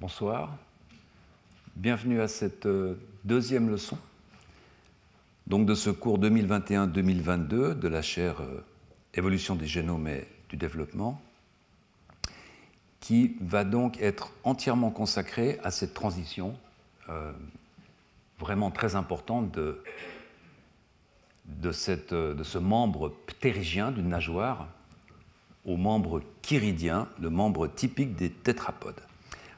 Bonsoir. Bienvenue à cette deuxième leçon donc de ce cours 2021-2022 de la chaire Évolution des génomes et du développement, qui va donc être entièrement consacrée à cette transition vraiment très importante de ce membre ptérygien d'une nageoire au membre chiridien, le membre typique des tétrapodes.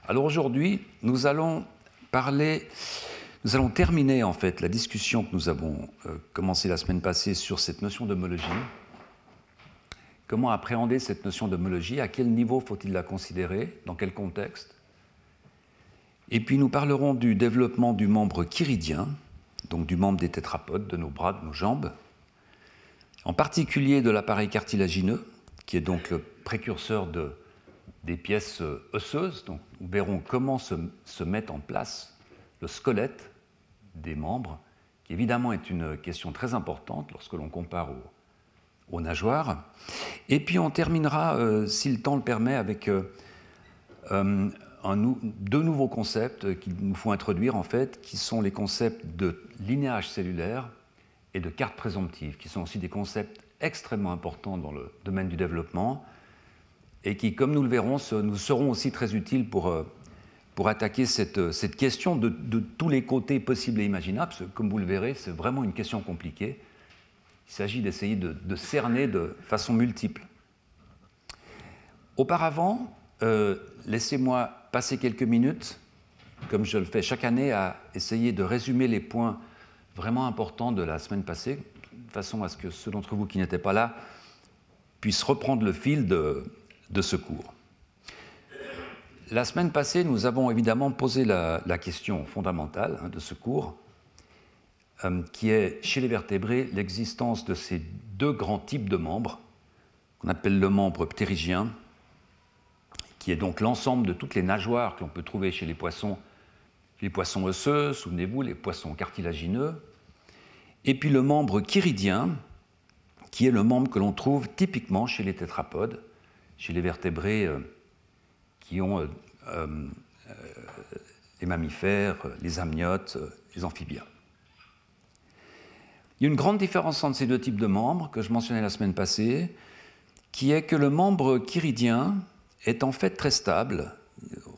Alors aujourd'hui, nous allons terminer en fait la discussion que nous avons commencé la semaine passée sur cette notion d'homologie. Comment appréhender cette notion d'homologie? À quel niveau faut-il la considérer? Dans quel contexte? Et puis nous parlerons du développement du membre chiridien, donc du membre des tétrapodes, de nos bras, de nos jambes, en particulier de l'appareil cartilagineux, qui est donc le précurseur des pièces osseuses. Donc, nous verrons comment se met en place le squelette des membres, qui évidemment est une question très importante lorsque l'on compare aux nageoires. Et puis on terminera, si le temps le permet, avec deux nouveaux concepts qu'il nous faut introduire, en fait, qui sont les concepts de linéage cellulaire et de carte présomptive, qui sont aussi des concepts extrêmement importants dans le domaine du développement et qui, comme nous le verrons, nous seront aussi très utiles pour attaquer cette question de tous les côtés possibles et imaginables. Parce que, comme vous le verrez, c'est vraiment une question compliquée. Il s'agit d'essayer de cerner de façon multiple. Auparavant, laissez-moi passer quelques minutes, comme je le fais chaque année, à essayer de résumer les points vraiment importants de la semaine passée, de façon à ce que ceux d'entre vous qui n'étaient pas là puissent reprendre le fil de ce cours. La semaine passée, nous avons évidemment posé la question fondamentale de ce cours, qui est, chez les vertébrés, l'existence de ces deux grands types de membres, qu'on appelle le membre ptérygien, qui est donc l'ensemble de toutes les nageoires que l'on peut trouver chez les poissons osseux, souvenez-vous, les poissons cartilagineux, et puis le membre chiridien, qui est le membre que l'on trouve typiquement chez les tétrapodes, chez les vertébrés qui ont les mammifères, les amniotes, les amphibiens. Il y a une grande différence entre ces deux types de membres que je mentionnais la semaine passée, qui est que le membre chiridien est en fait très stable.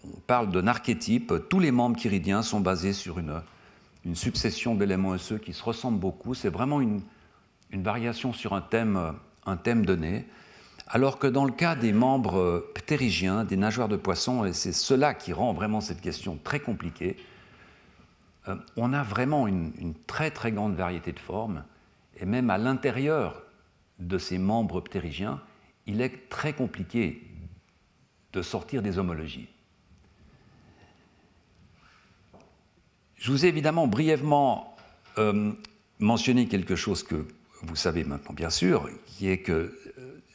On parle d'un archétype. Tous les membres chiridiens sont basés sur une succession d'éléments osseux qui se ressemblent beaucoup. C'est vraiment une variation sur un thème donné. Alors que dans le cas des membres ptérygiens, des nageoires de poissons, et c'est cela qui rend vraiment cette question très compliquée, on a vraiment une très très grande variété de formes, et même à l'intérieur de ces membres ptérygiens, il est très compliqué de sortir des homologies. Je vous ai évidemment brièvement mentionné quelque chose que vous savez maintenant bien sûr, qui est que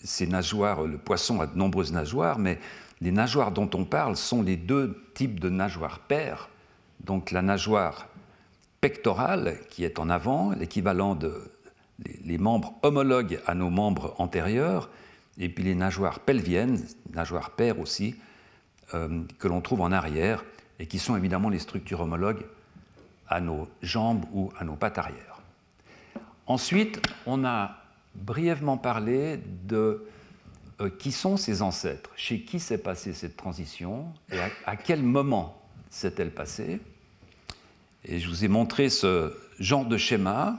ces nageoires, le poisson a de nombreuses nageoires, mais les nageoires dont on parle sont les deux types de nageoires paires. Donc la nageoire pectorale, qui est en avant, l'équivalent les membres homologues à nos membres antérieurs, et puis les nageoires pelviennes, nageoires paires aussi, que l'on trouve en arrière, et qui sont évidemment les structures homologues à nos jambes ou à nos pattes arrière. Ensuite, on a brièvement parlé de qui sont ces ancêtres, chez qui s'est passée cette transition et à quel moment s'est-elle passée. Et je vous ai montré ce genre de schéma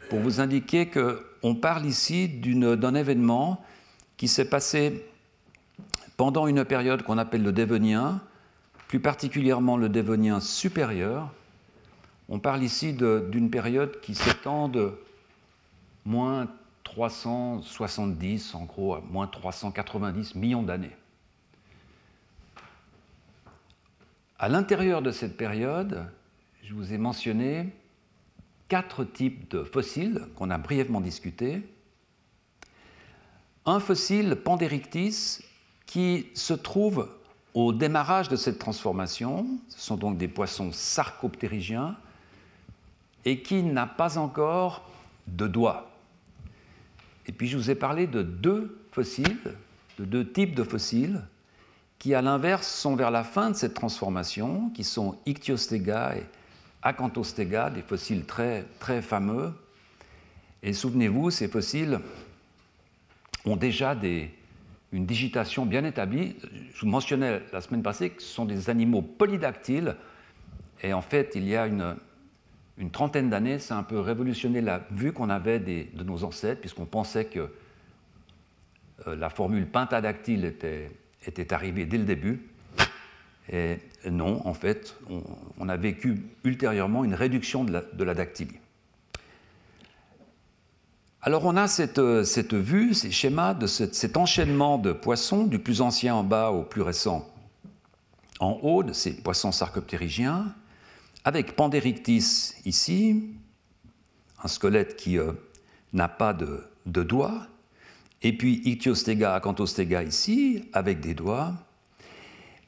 pour vous indiquer qu'on parle ici d'un événement qui s'est passé pendant une période qu'on appelle le Dévonien, plus particulièrement le Dévonien supérieur. On parle ici d'une période qui s'étend de moins 370, en gros, à moins 390 millions d'années. À l'intérieur de cette période, je vous ai mentionné 4 types de fossiles qu'on a brièvement discutés. Un fossile Pandérictis qui se trouve au démarrage de cette transformation, ce sont donc des poissons sarcoptérygiens, et qui n'a pas encore de doigts. Et puis je vous ai parlé de deux fossiles, de deux types de fossiles, qui, à l'inverse, sont vers la fin de cette transformation, qui sont Ichthyostega et Acanthostega, des fossiles très, très fameux. Et souvenez-vous, ces fossiles ont déjà une digitation bien établie. Je vous mentionnais la semaine passée que ce sont des animaux polydactyles. Et en fait, il y a une trentaine d'années, ça a un peu révolutionné la vue qu'on avait de nos ancêtres, puisqu'on pensait que la formule pentadactyle était arrivée dès le début. Et non, en fait, on a vécu ultérieurement une réduction de la dactylie. Alors on a cette vue, ces schémas de cet enchaînement de poissons, du plus ancien en bas au plus récent en haut, de ces poissons sarcoptérygiens, avec Pandérictis ici, un squelette qui n'a pas de doigts, et puis Ichthyostega, Acanthostega ici, avec des doigts.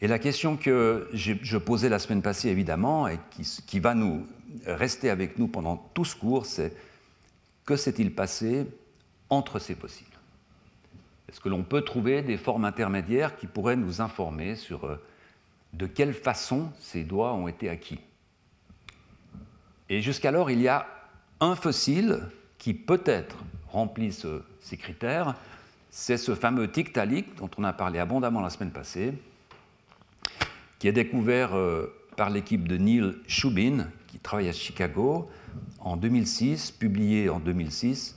Et la question que je posais la semaine passée, évidemment, et qui va nous rester avec nous pendant tout ce cours, c'est que s'est-il passé entre ces fossiles? Est-ce que l'on peut trouver des formes intermédiaires qui pourraient nous informer sur de quelle façon ces doigts ont été acquis? Et jusqu'alors, il y a un fossile qui peut-être remplit ces critères, c'est ce fameux Tiktaalik dont on a parlé abondamment la semaine passée, qui est découvert par l'équipe de Neil Shubin, qui travaille à Chicago, en 2006, publié en 2006,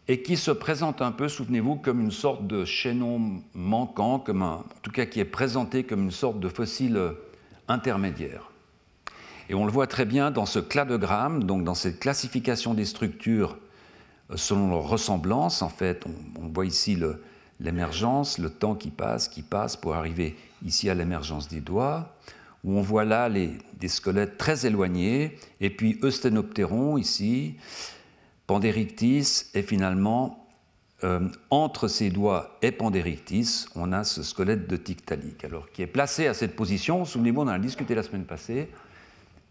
et qui se présente un peu, souvenez-vous, comme une sorte de chaînon manquant, en tout cas qui est présenté comme une sorte de fossile intermédiaire. Et on le voit très bien dans ce cladogramme, donc dans cette classification des structures selon leur ressemblance. En fait, on voit ici l'émergence, le temps qui passe pour arriver ici à l'émergence des doigts, où on voit là des squelettes très éloignés, et puis Eusthenopteron ici, Pandérictis, et finalement, entre ces doigts et Pandérictis, on a ce squelette de Tiktaalik, alors qui est placé à cette position. Souvenez-vous, on en a discuté la semaine passée.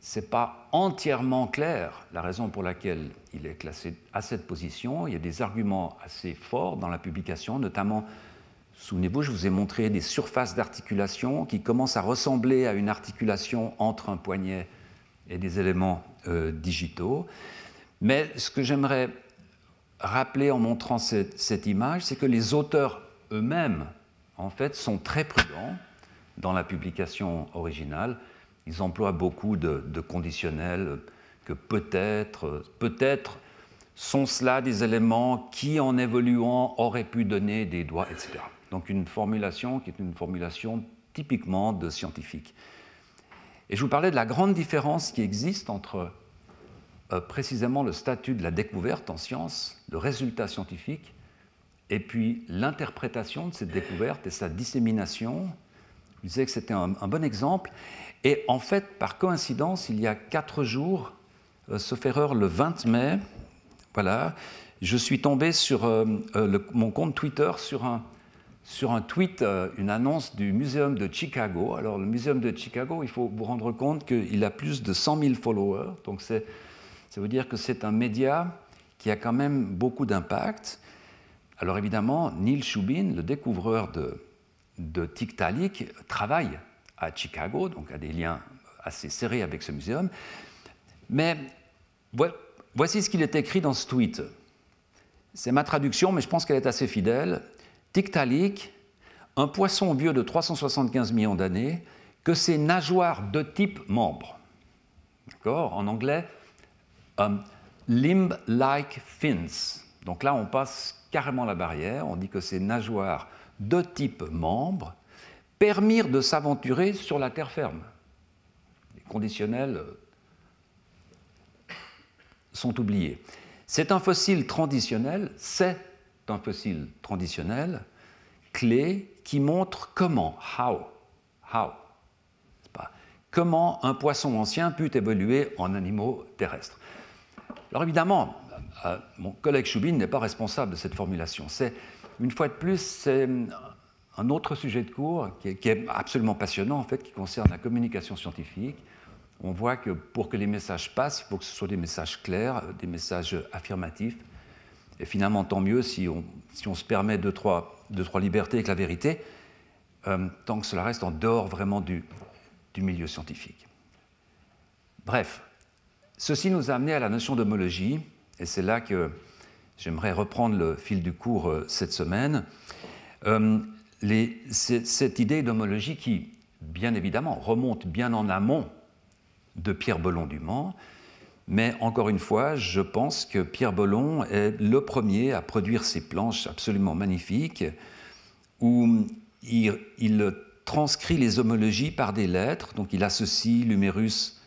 Ce n'est pas entièrement clair la raison pour laquelle il est classé à cette position. Il y a des arguments assez forts dans la publication, notamment, souvenez-vous, je vous ai montré des surfaces d'articulation qui commencent à ressembler à une articulation entre un poignet et des éléments digitaux. Mais ce que j'aimerais rappeler en montrant cette image, c'est que les auteurs eux-mêmes, en fait, sont très prudents dans la publication originale. Ils emploient beaucoup de conditionnels, que peut-être sont cela des éléments qui, en évoluant, auraient pu donner des doigts, etc. Donc une formulation qui est une formulation typiquement de scientifique. Et je vous parlais de la grande différence qui existe entre précisément le statut de la découverte en science, le résultat scientifique, et puis l'interprétation de cette découverte et sa dissémination. Je disais que c'était un bon exemple. Et en fait, par coïncidence, il y a 4 jours, sauf erreur, le 20 mai, voilà, je suis tombé sur mon compte Twitter sur un tweet, une annonce du Muséum de Chicago. Alors, le Muséum de Chicago, il faut vous rendre compte qu'il a plus de 100 000 followers. Donc, ça veut dire que c'est un média qui a quand même beaucoup d'impact. Alors, évidemment, Neil Shubin, le découvreur de Tiktaalik, travaille à Chicago, donc a des liens assez serrés avec ce muséum. Mais voici ce qu'il est écrit dans ce tweet. C'est ma traduction, mais je pense qu'elle est assez fidèle. Tiktaalik, un poisson vieux de 375 millions d'années, que ses nageoires de type membre. D'accord ? En anglais, limb-like fins. Donc là, on passe carrément la barrière. On dit que ces nageoires de type membre permirent de s'aventurer sur la terre ferme. Les conditionnels sont oubliés. C'est un fossile transitionnel, clé qui montre comment, comment un poisson ancien peut évoluer en animaux terrestres. Alors évidemment, mon collègue Shubin n'est pas responsable de cette formulation. Une fois de plus, c'est un autre sujet de cours qui est absolument passionnant, en fait, qui concerne la communication scientifique. On voit que pour que les messages passent, il faut que ce soit des messages clairs, des messages affirmatifs. Et finalement, tant mieux si on se permet deux, trois libertés avec la vérité. tant que cela reste en dehors vraiment du milieu scientifique. Bref, ceci nous a amené à la notion d'homologie, et c'est là que j'aimerais reprendre le fil du cours cette semaine. Cette idée d'homologie qui, bien évidemment, remonte bien en amont de Pierre Bellon du Mans, mais encore une fois, je pense que Pierre Bellon est le premier à produire ces planches absolument magnifiques où il transcrit les homologies par des lettres, donc il associe l'humérus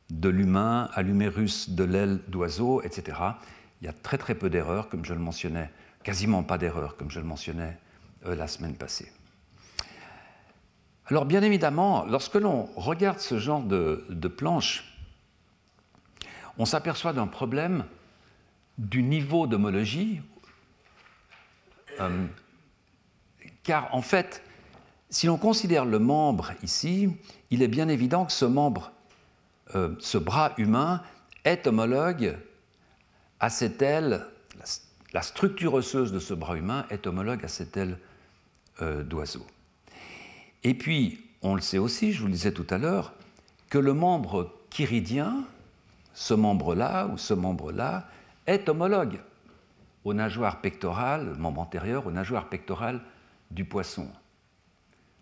de l'humain à l'humérus de l'aile d'oiseau, etc. Il y a très très peu d'erreurs, comme je le mentionnais, quasiment pas d'erreurs, comme je le mentionnais la semaine passée. Alors bien évidemment, lorsque l'on regarde ce genre de planches, on s'aperçoit d'un problème du niveau d'homologie, car en fait, si l'on considère le membre ici, il est bien évident que ce membre, ce bras humain, est homologue à cette aile, la structure osseuse de ce bras humain est homologue à cette aile d'oiseau. Et puis, on le sait aussi, je vous le disais tout à l'heure, que le membre chiridien, ce membre-là ou ce membre-là, est homologue aux nageoires pectorales, le membre antérieur, aux nageoires pectorales du poisson.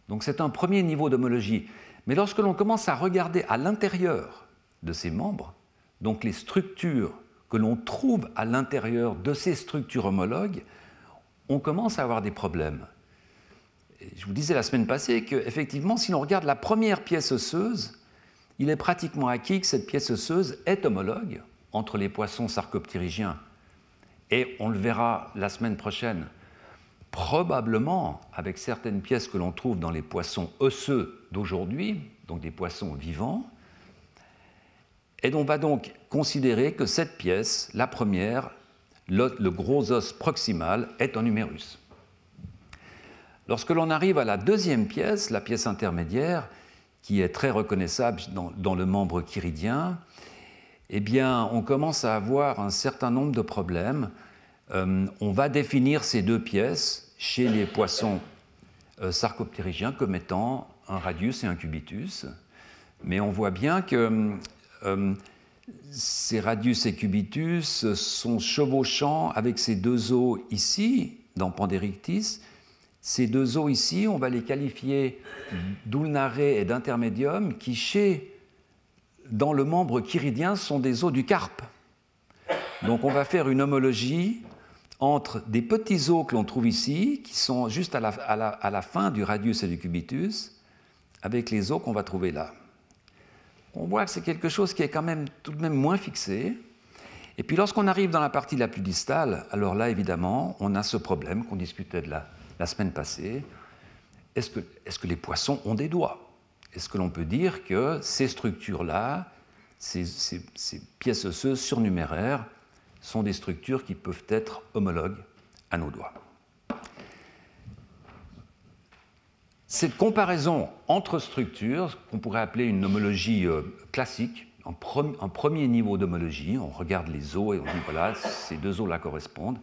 Donc c'est un premier niveau d'homologie. Mais lorsque l'on commence à regarder à l'intérieur de ces membres, donc les structures que l'on trouve à l'intérieur de ces structures homologues, on commence à avoir des problèmes. Et je vous disais la semaine passée qu'effectivement, si l'on regarde la première pièce osseuse, il est pratiquement acquis que cette pièce osseuse est homologue entre les poissons sarcoptérygiens et, on le verra la semaine prochaine, probablement avec certaines pièces que l'on trouve dans les poissons osseux d'aujourd'hui, donc des poissons vivants. Et on va donc considérer que cette pièce, la première, le gros os proximal, est un humérus. Lorsque l'on arrive à la deuxième pièce, la pièce intermédiaire, qui est très reconnaissable dans le membre chiridien, eh bien, on commence à avoir un certain nombre de problèmes. On va définir ces deux pièces chez les poissons sarcoptérygiens comme étant un radius et un cubitus, mais on voit bien que ces radius et cubitus sont chevauchants avec ces deux os ici, dans Pandérictis. Ces deux os ici, on va les qualifier d'ulnare et d'intermédium, qui, dans le membre chiridien, sont des os du carpe. Donc on va faire une homologie entre des petits os que l'on trouve ici, qui sont juste à la fin du radius et du cubitus, avec les os qu'on va trouver là. On voit que c'est quelque chose qui est quand même tout de même moins fixé. Et puis lorsqu'on arrive dans la partie la plus distale, alors là, évidemment, on a ce problème qu'on discutait de la semaine passée. Est-ce que les poissons ont des doigts? Est-ce que l'on peut dire que ces structures-là, ces pièces osseuses surnuméraires, sont des structures qui peuvent être homologues à nos doigts? Cette comparaison entre structures, qu'on pourrait appeler une homologie classique, un premier niveau d'homologie, on regarde les os et on dit voilà, ces deux os-là correspondent,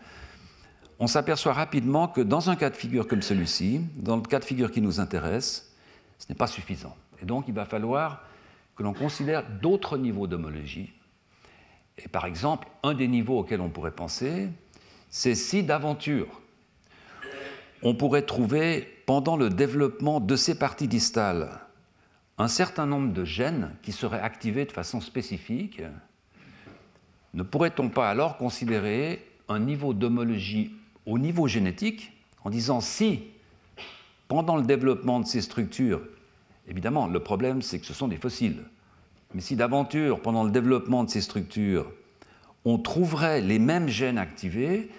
on s'aperçoit rapidement que dans un cas de figure comme celui-ci, dans le cas de figure qui nous intéresse, ce n'est pas suffisant. Et donc il va falloir que l'on considère d'autres niveaux d'homologie. Et par exemple, un des niveaux auxquels on pourrait penser, c'est si d'aventure on pourrait trouver, pendant le développement de ces parties distales, un certain nombre de gènes qui seraient activés de façon spécifique, ne pourrait-on pas alors considérer un niveau d'homologie au niveau génétique, en disant si, pendant le développement de ces structures, évidemment, le problème c'est que ce sont des fossiles, mais si d'aventure, pendant le développement de ces structures, on trouverait les mêmes gènes activés,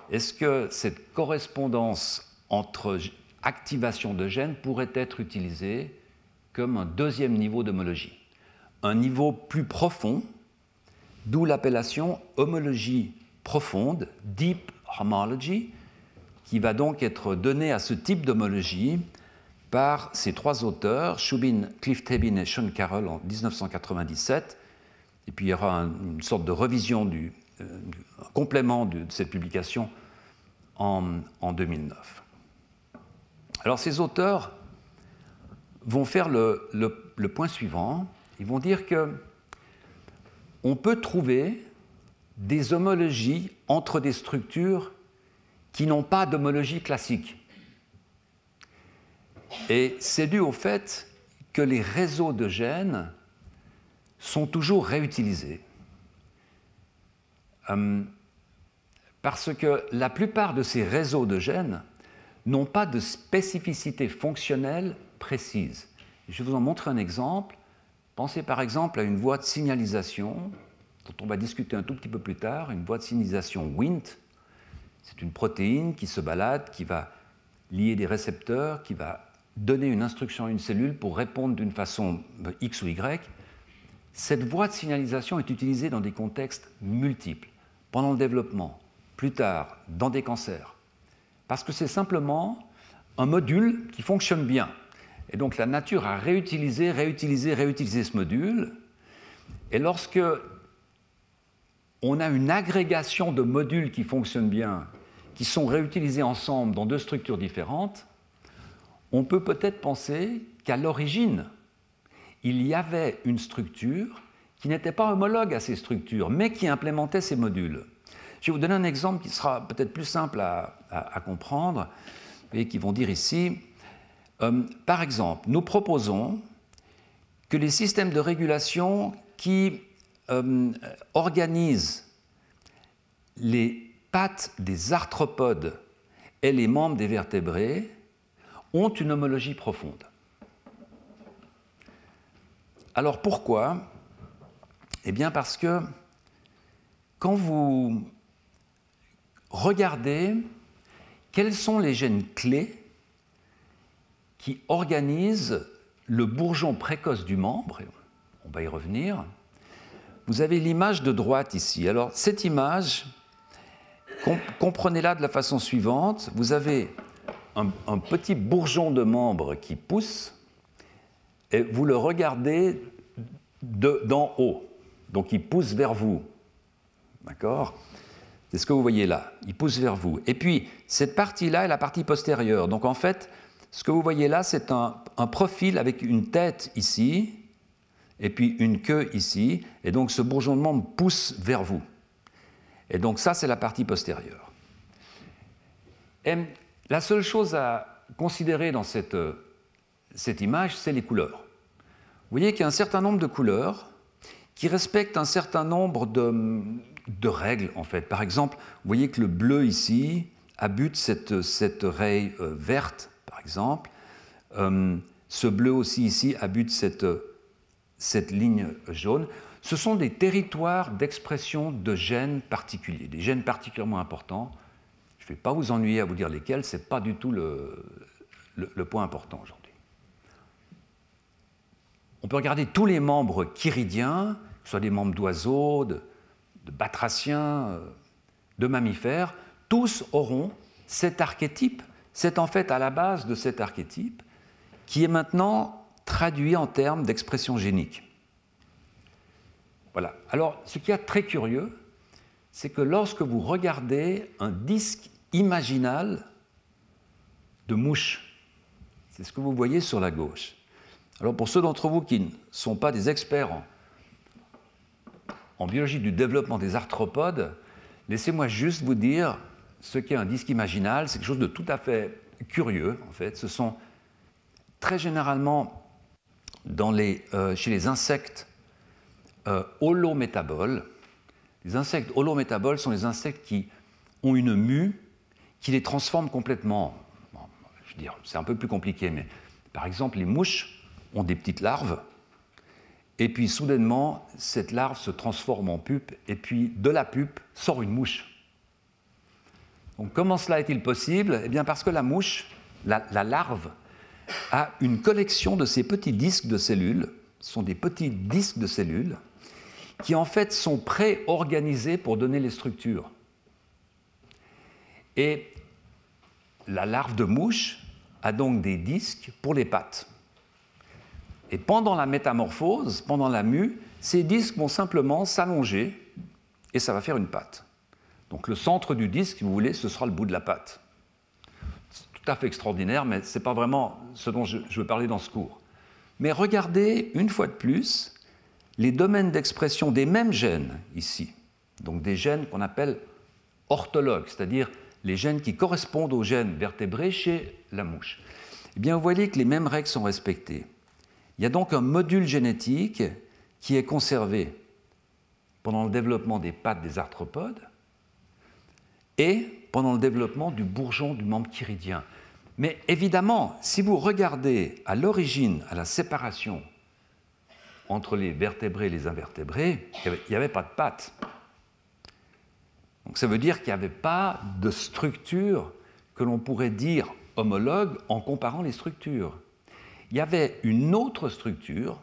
est-ce que cette correspondance entre activation de gènes pourrait être utilisée comme un deuxième niveau d'homologie, un niveau plus profond, d'où l'appellation homologie profonde, deep homology, qui va donc être donnée à ce type d'homologie par ces trois auteurs, Shubin, Cliff Tabin et Sean Carroll en 1997. Et puis il y aura une sorte de revision, un complément de cette publication en 2009. Alors ces auteurs vont faire le point suivant. Ils vont dire que on peut trouver des homologies entre des structures qui n'ont pas d'homologie classique. Et c'est dû au fait que les réseaux de gènes sont toujours réutilisés. Parce que la plupart de ces réseaux de gènes n'ont pas de spécificité fonctionnelle précise. Je vais vous en montrer un exemple. Pensez par exemple à une voie de signalisation, dont on va discuter un tout petit peu plus tard, une voie de signalisation Wnt. C'est une protéine qui se balade, qui va lier des récepteurs, qui va donner une instruction à une cellule pour répondre d'une façon X ou Y. Cette voie de signalisation est utilisée dans des contextes multiples, pendant le développement, plus tard, dans des cancers, parce que c'est simplement un module qui fonctionne bien. Et donc la nature a réutilisé ce module, et lorsque on a une agrégation de modules qui fonctionnent bien, qui sont réutilisés ensemble dans deux structures différentes, on peut peut-être penser qu'à l'origine, il y avait une structure qui n'était pas homologue à ces structures, mais qui implémentait ces modules. Je vais vous donner un exemple qui sera peut-être plus simple à comprendre, et qui vont dire ici, par exemple, nous proposons que les systèmes de régulation qui organisent les pattes des arthropodes et les membres des vertébrés ont une homologie profonde. Alors pourquoi ? Eh bien parce que quand vous regardez quels sont les gènes clés qui organisent le bourgeon précoce du membre, on va y revenir, vous avez l'image de droite ici. Alors cette image, comprenez-la de la façon suivante, vous avez un petit bourgeon de membre qui pousse, et vous le regardez d'en haut, donc il pousse vers vous, d'accord ? C'est ce que vous voyez là, il pousse vers vous. Et puis, cette partie-là est la partie postérieure. Donc en fait, ce que vous voyez là, c'est un profil avec une tête ici, et puis une queue ici, et donc ce bourgeon de membre pousse vers vous. Et donc ça, c'est la partie postérieure. Et la seule chose à considérer dans cette image, c'est les couleurs. Vous voyez qu'il y a un certain nombre de couleurs qui respectent un certain nombre de règles, en fait. Par exemple, vous voyez que le bleu ici abute cette raie verte, par exemple. Ce bleu aussi ici abute cette ligne jaune. Ce sont des territoires d'expression de gènes particuliers, des gènes particulièrement importants. Je ne vais pas vous ennuyer à vous dire lesquels, ce n'est pas du tout le point important aujourd'hui. On peut regarder tous les membres chiridiens, que ce soit des membres d'oiseaux, de batraciens, de mammifères, tous auront cet archétype. C'est en fait à la base de cet archétype qui est maintenant traduit en termes d'expression génique. Voilà. Alors, ce qui est très curieux, c'est que lorsque vous regardez un disque imaginal de mouche, c'est ce que vous voyez sur la gauche. Alors, pour ceux d'entre vous qui ne sont pas des experts en biologie du développement des arthropodes, laissez-moi juste vous dire ce qu'est un disque imaginal. C'est quelque chose de tout à fait curieux, en fait. Ce sont très généralement chez les insectes holométaboles. Les insectes holométaboles sont les insectes qui ont une mue qui les transforme complètement. Bon, je veux dire, c'est un peu plus compliqué, mais par exemple, les mouches ont des petites larves, et puis soudainement, cette larve se transforme en pupe, et puis de la pupe sort une mouche. Donc comment cela est-il possible ? Eh bien parce que la mouche, la larve, a une collection de ces petits disques de cellules, ce sont des petits disques de cellules, qui en fait sont pré-organisés pour donner les structures. Et la larve de mouche a donc des disques pour les pattes. Et pendant la métamorphose, pendant la mue, ces disques vont simplement s'allonger et ça va faire une patte. Donc le centre du disque, si vous voulez, ce sera le bout de la patte. C'est tout à fait extraordinaire, mais ce n'est pas vraiment ce dont je veux parler dans ce cours. Mais regardez, une fois de plus, les domaines d'expression des mêmes gènes ici. Donc des gènes qu'on appelle orthologues, c'est-à-dire les gènes qui correspondent aux gènes vertébrés chez la mouche. Eh bien, vous voyez que les mêmes règles sont respectées. Il y a donc un module génétique qui est conservé pendant le développement des pattes des arthropodes et pendant le développement du bourgeon du membre chiridien. Mais évidemment, si vous regardez à l'origine, à la séparation entre les vertébrés et les invertébrés, il n'y avait pas de pattes. Donc ça veut dire qu'il n'y avait pas de structure que l'on pourrait dire homologue en comparant les structures. Il y avait une autre structure,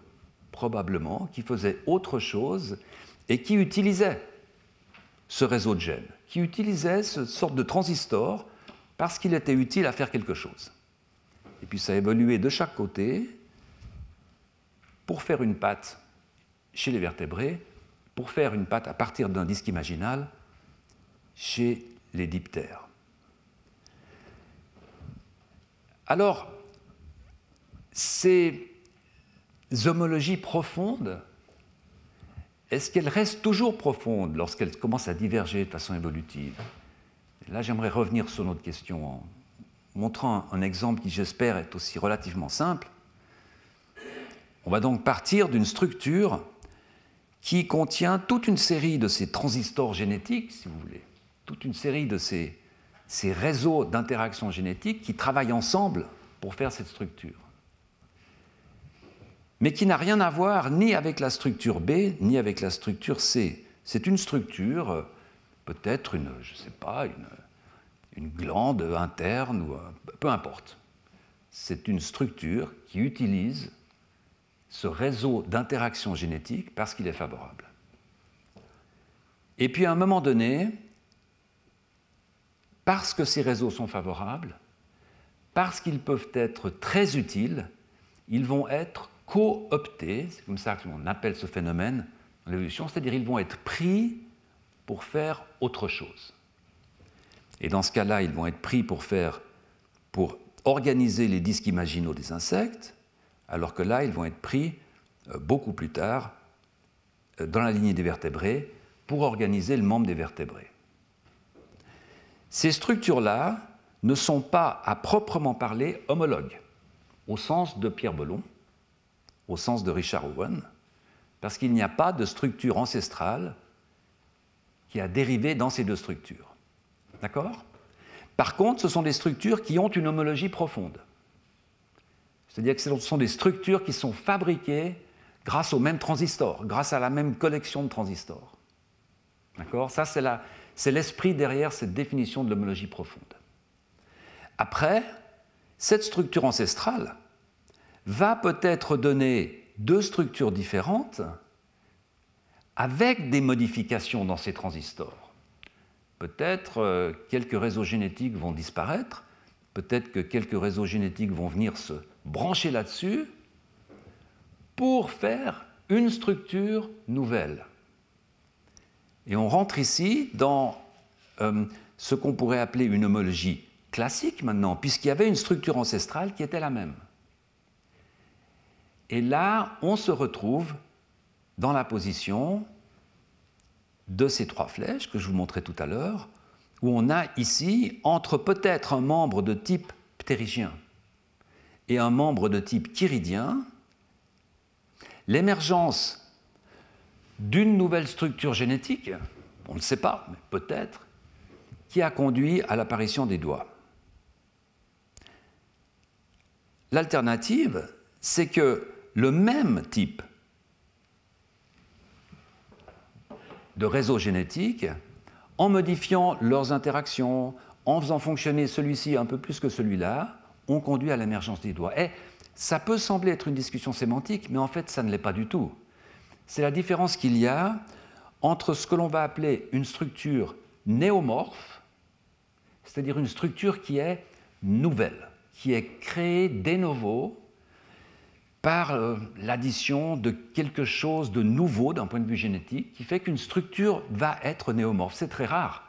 probablement, qui faisait autre chose et qui utilisait ce réseau de gènes, qui utilisait cette sorte de transistor parce qu'il était utile à faire quelque chose. Et puis ça a évolué de chaque côté pour faire une patte chez les vertébrés, pour faire une patte à partir d'un disque imaginal chez les diptères. Alors, ces homologies profondes, est-ce qu'elles restent toujours profondes lorsqu'elles commencent à diverger de façon évolutive? Et là, j'aimerais revenir sur notre question en montrant un exemple qui, j'espère, est aussi relativement simple. On va donc partir d'une structure qui contient toute une série de ces transistors génétiques, si vous voulez, toute une série de ces réseaux d'interactions génétiques qui travaillent ensemble pour faire cette structure, mais qui n'a rien à voir ni avec la structure B, ni avec la structure C. C'est une structure, peut-être je ne sais pas, une glande interne, ou peu importe. C'est une structure qui utilise ce réseau d'interactions génétiques parce qu'il est favorable. Et puis à un moment donné, parce que ces réseaux sont favorables, parce qu'ils peuvent être très utiles, ils vont être cooptés, c'est comme ça qu'on appelle ce phénomène dans l'évolution, c'est-à-dire ils vont être pris pour faire autre chose. Et dans ce cas-là, ils vont être pris pour organiser les disques imaginaux des insectes, alors que là, ils vont être pris beaucoup plus tard dans la lignée des vertébrés pour organiser le membre des vertébrés. Ces structures-là ne sont pas, à proprement parler, homologues, au sens de Pierre Bellon, au sens de Richard Owen, parce qu'il n'y a pas de structure ancestrale qui a dérivé dans ces deux structures. D'accord ? Par contre, ce sont des structures qui ont une homologie profonde. C'est-à-dire que ce sont des structures qui sont fabriquées grâce au même transistor, grâce à la même collection de transistors. D'accord ? Ça, c'est l'esprit derrière cette définition de l'homologie profonde. Après, cette structure ancestrale va peut-être donner deux structures différentes avec des modifications dans ces transistors. Peut-être quelques réseaux génétiques vont disparaître, peut-être que quelques réseaux génétiques vont venir se brancher là-dessus pour faire une structure nouvelle. Et on rentre ici dans ce qu'on pourrait appeler une homologie classique maintenant, puisqu'il y avait une structure ancestrale qui était la même. Et là, on se retrouve dans la position de ces trois flèches que je vous montrais tout à l'heure, où on a ici, entre peut-être un membre de type ptérygien et un membre de type chiridien, l'émergence d'une nouvelle structure génétique, on ne sait pas, mais peut-être, qui a conduit à l'apparition des doigts. L'alternative, c'est que le même type de réseau génétique, en modifiant leurs interactions, en faisant fonctionner celui-ci un peu plus que celui-là, ont conduit à l'émergence des doigts. Et ça peut sembler être une discussion sémantique, mais en fait, ça ne l'est pas du tout. C'est la différence qu'il y a entre ce que l'on va appeler une structure néomorphe, c'est-à-dire une structure qui est nouvelle, qui est créée de novo par l'addition de quelque chose de nouveau d'un point de vue génétique, qui fait qu'une structure va être néomorphe. C'est très rare,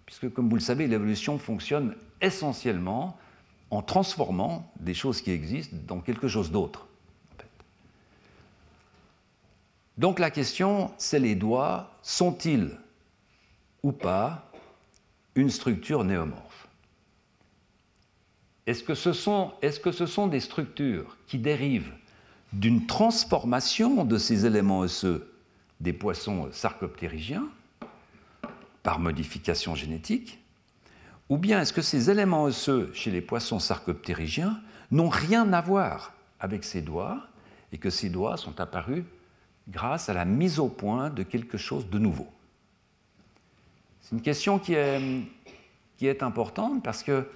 puisque, comme vous le savez, l'évolution fonctionne essentiellement en transformant des choses qui existent dans quelque chose d'autre. En fait. Donc la question, c'est les doigts, sont-ils ou pas une structure néomorphe? Est-ce que ce sont des structures qui dérivent d'une transformation de ces éléments osseux des poissons sarcoptérygiens par modification génétique, ou bien est-ce que ces éléments osseux chez les poissons sarcoptérygiens n'ont rien à voir avec ces doigts et que ces doigts sont apparus grâce à la mise au point de quelque chose de nouveau? C'est une question qui est importante parce que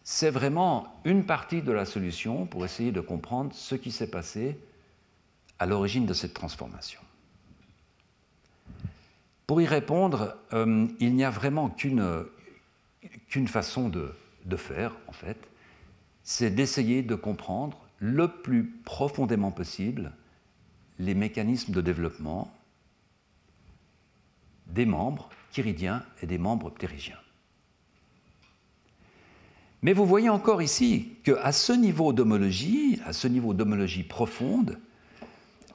c'est vraiment une partie de la solution pour essayer de comprendre ce qui s'est passé à l'origine de cette transformation. Pour y répondre, il n'y a vraiment qu'une façon de faire, en fait, c'est d'essayer de comprendre le plus profondément possible les mécanismes de développement des membres chiridiens et des membres ptérygiens. Mais vous voyez encore ici qu'à ce niveau d'homologie, profonde,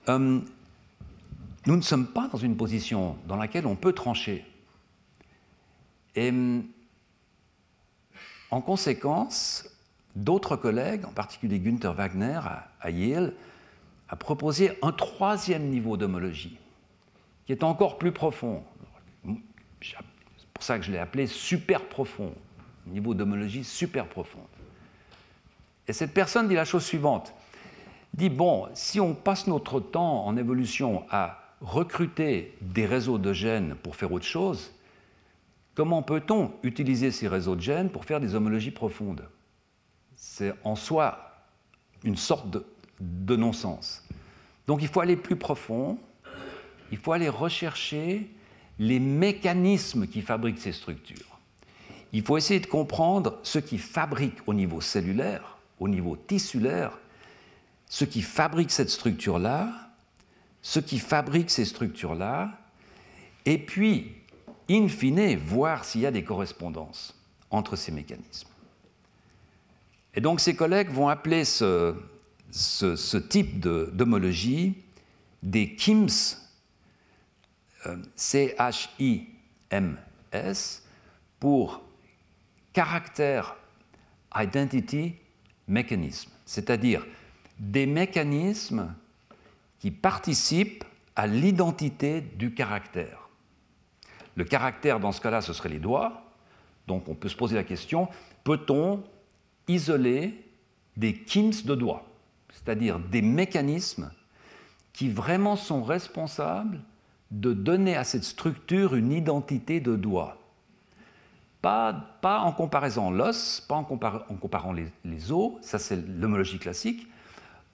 nous ne sommes pas dans une position dans laquelle on peut trancher. Et en conséquence, d'autres collègues, en particulier Günther Wagner à Yale, a proposé un troisième niveau d'homologie, qui est encore plus profond. C'est pour ça que je l'ai appelé super profond, niveau d'homologie super profond. Et cette personne dit la chose suivante, dit, bon, si on passe notre temps en évolution à recruter des réseaux de gènes pour faire autre chose, comment peut-on utiliser ces réseaux de gènes pour faire des homologies profondes? C'est en soi une sorte de non-sens. Donc il faut aller plus profond, il faut aller rechercher les mécanismes qui fabriquent ces structures. Il faut essayer de comprendre ce qui fabrique au niveau cellulaire, au niveau tissulaire, ce qui fabrique cette structure-là, ce qui fabrique ces structures-là, et puis, in fine, voir s'il y a des correspondances entre ces mécanismes. Et donc ces collègues vont appeler ce type d'homologie des CHIMS, C-H-I-M-S, pour Character Identity Mechanism, c'est-à-dire des mécanismes qui participent à l'identité du caractère. Le caractère, dans ce cas-là, ce serait les doigts. Donc on peut se poser la question, peut-on isoler des KIMS de doigts, c'est-à-dire des mécanismes qui vraiment sont responsables de donner à cette structure une identité de doigt. Pas en comparaison l'os, pas en comparant les os, ça c'est l'homologie classique,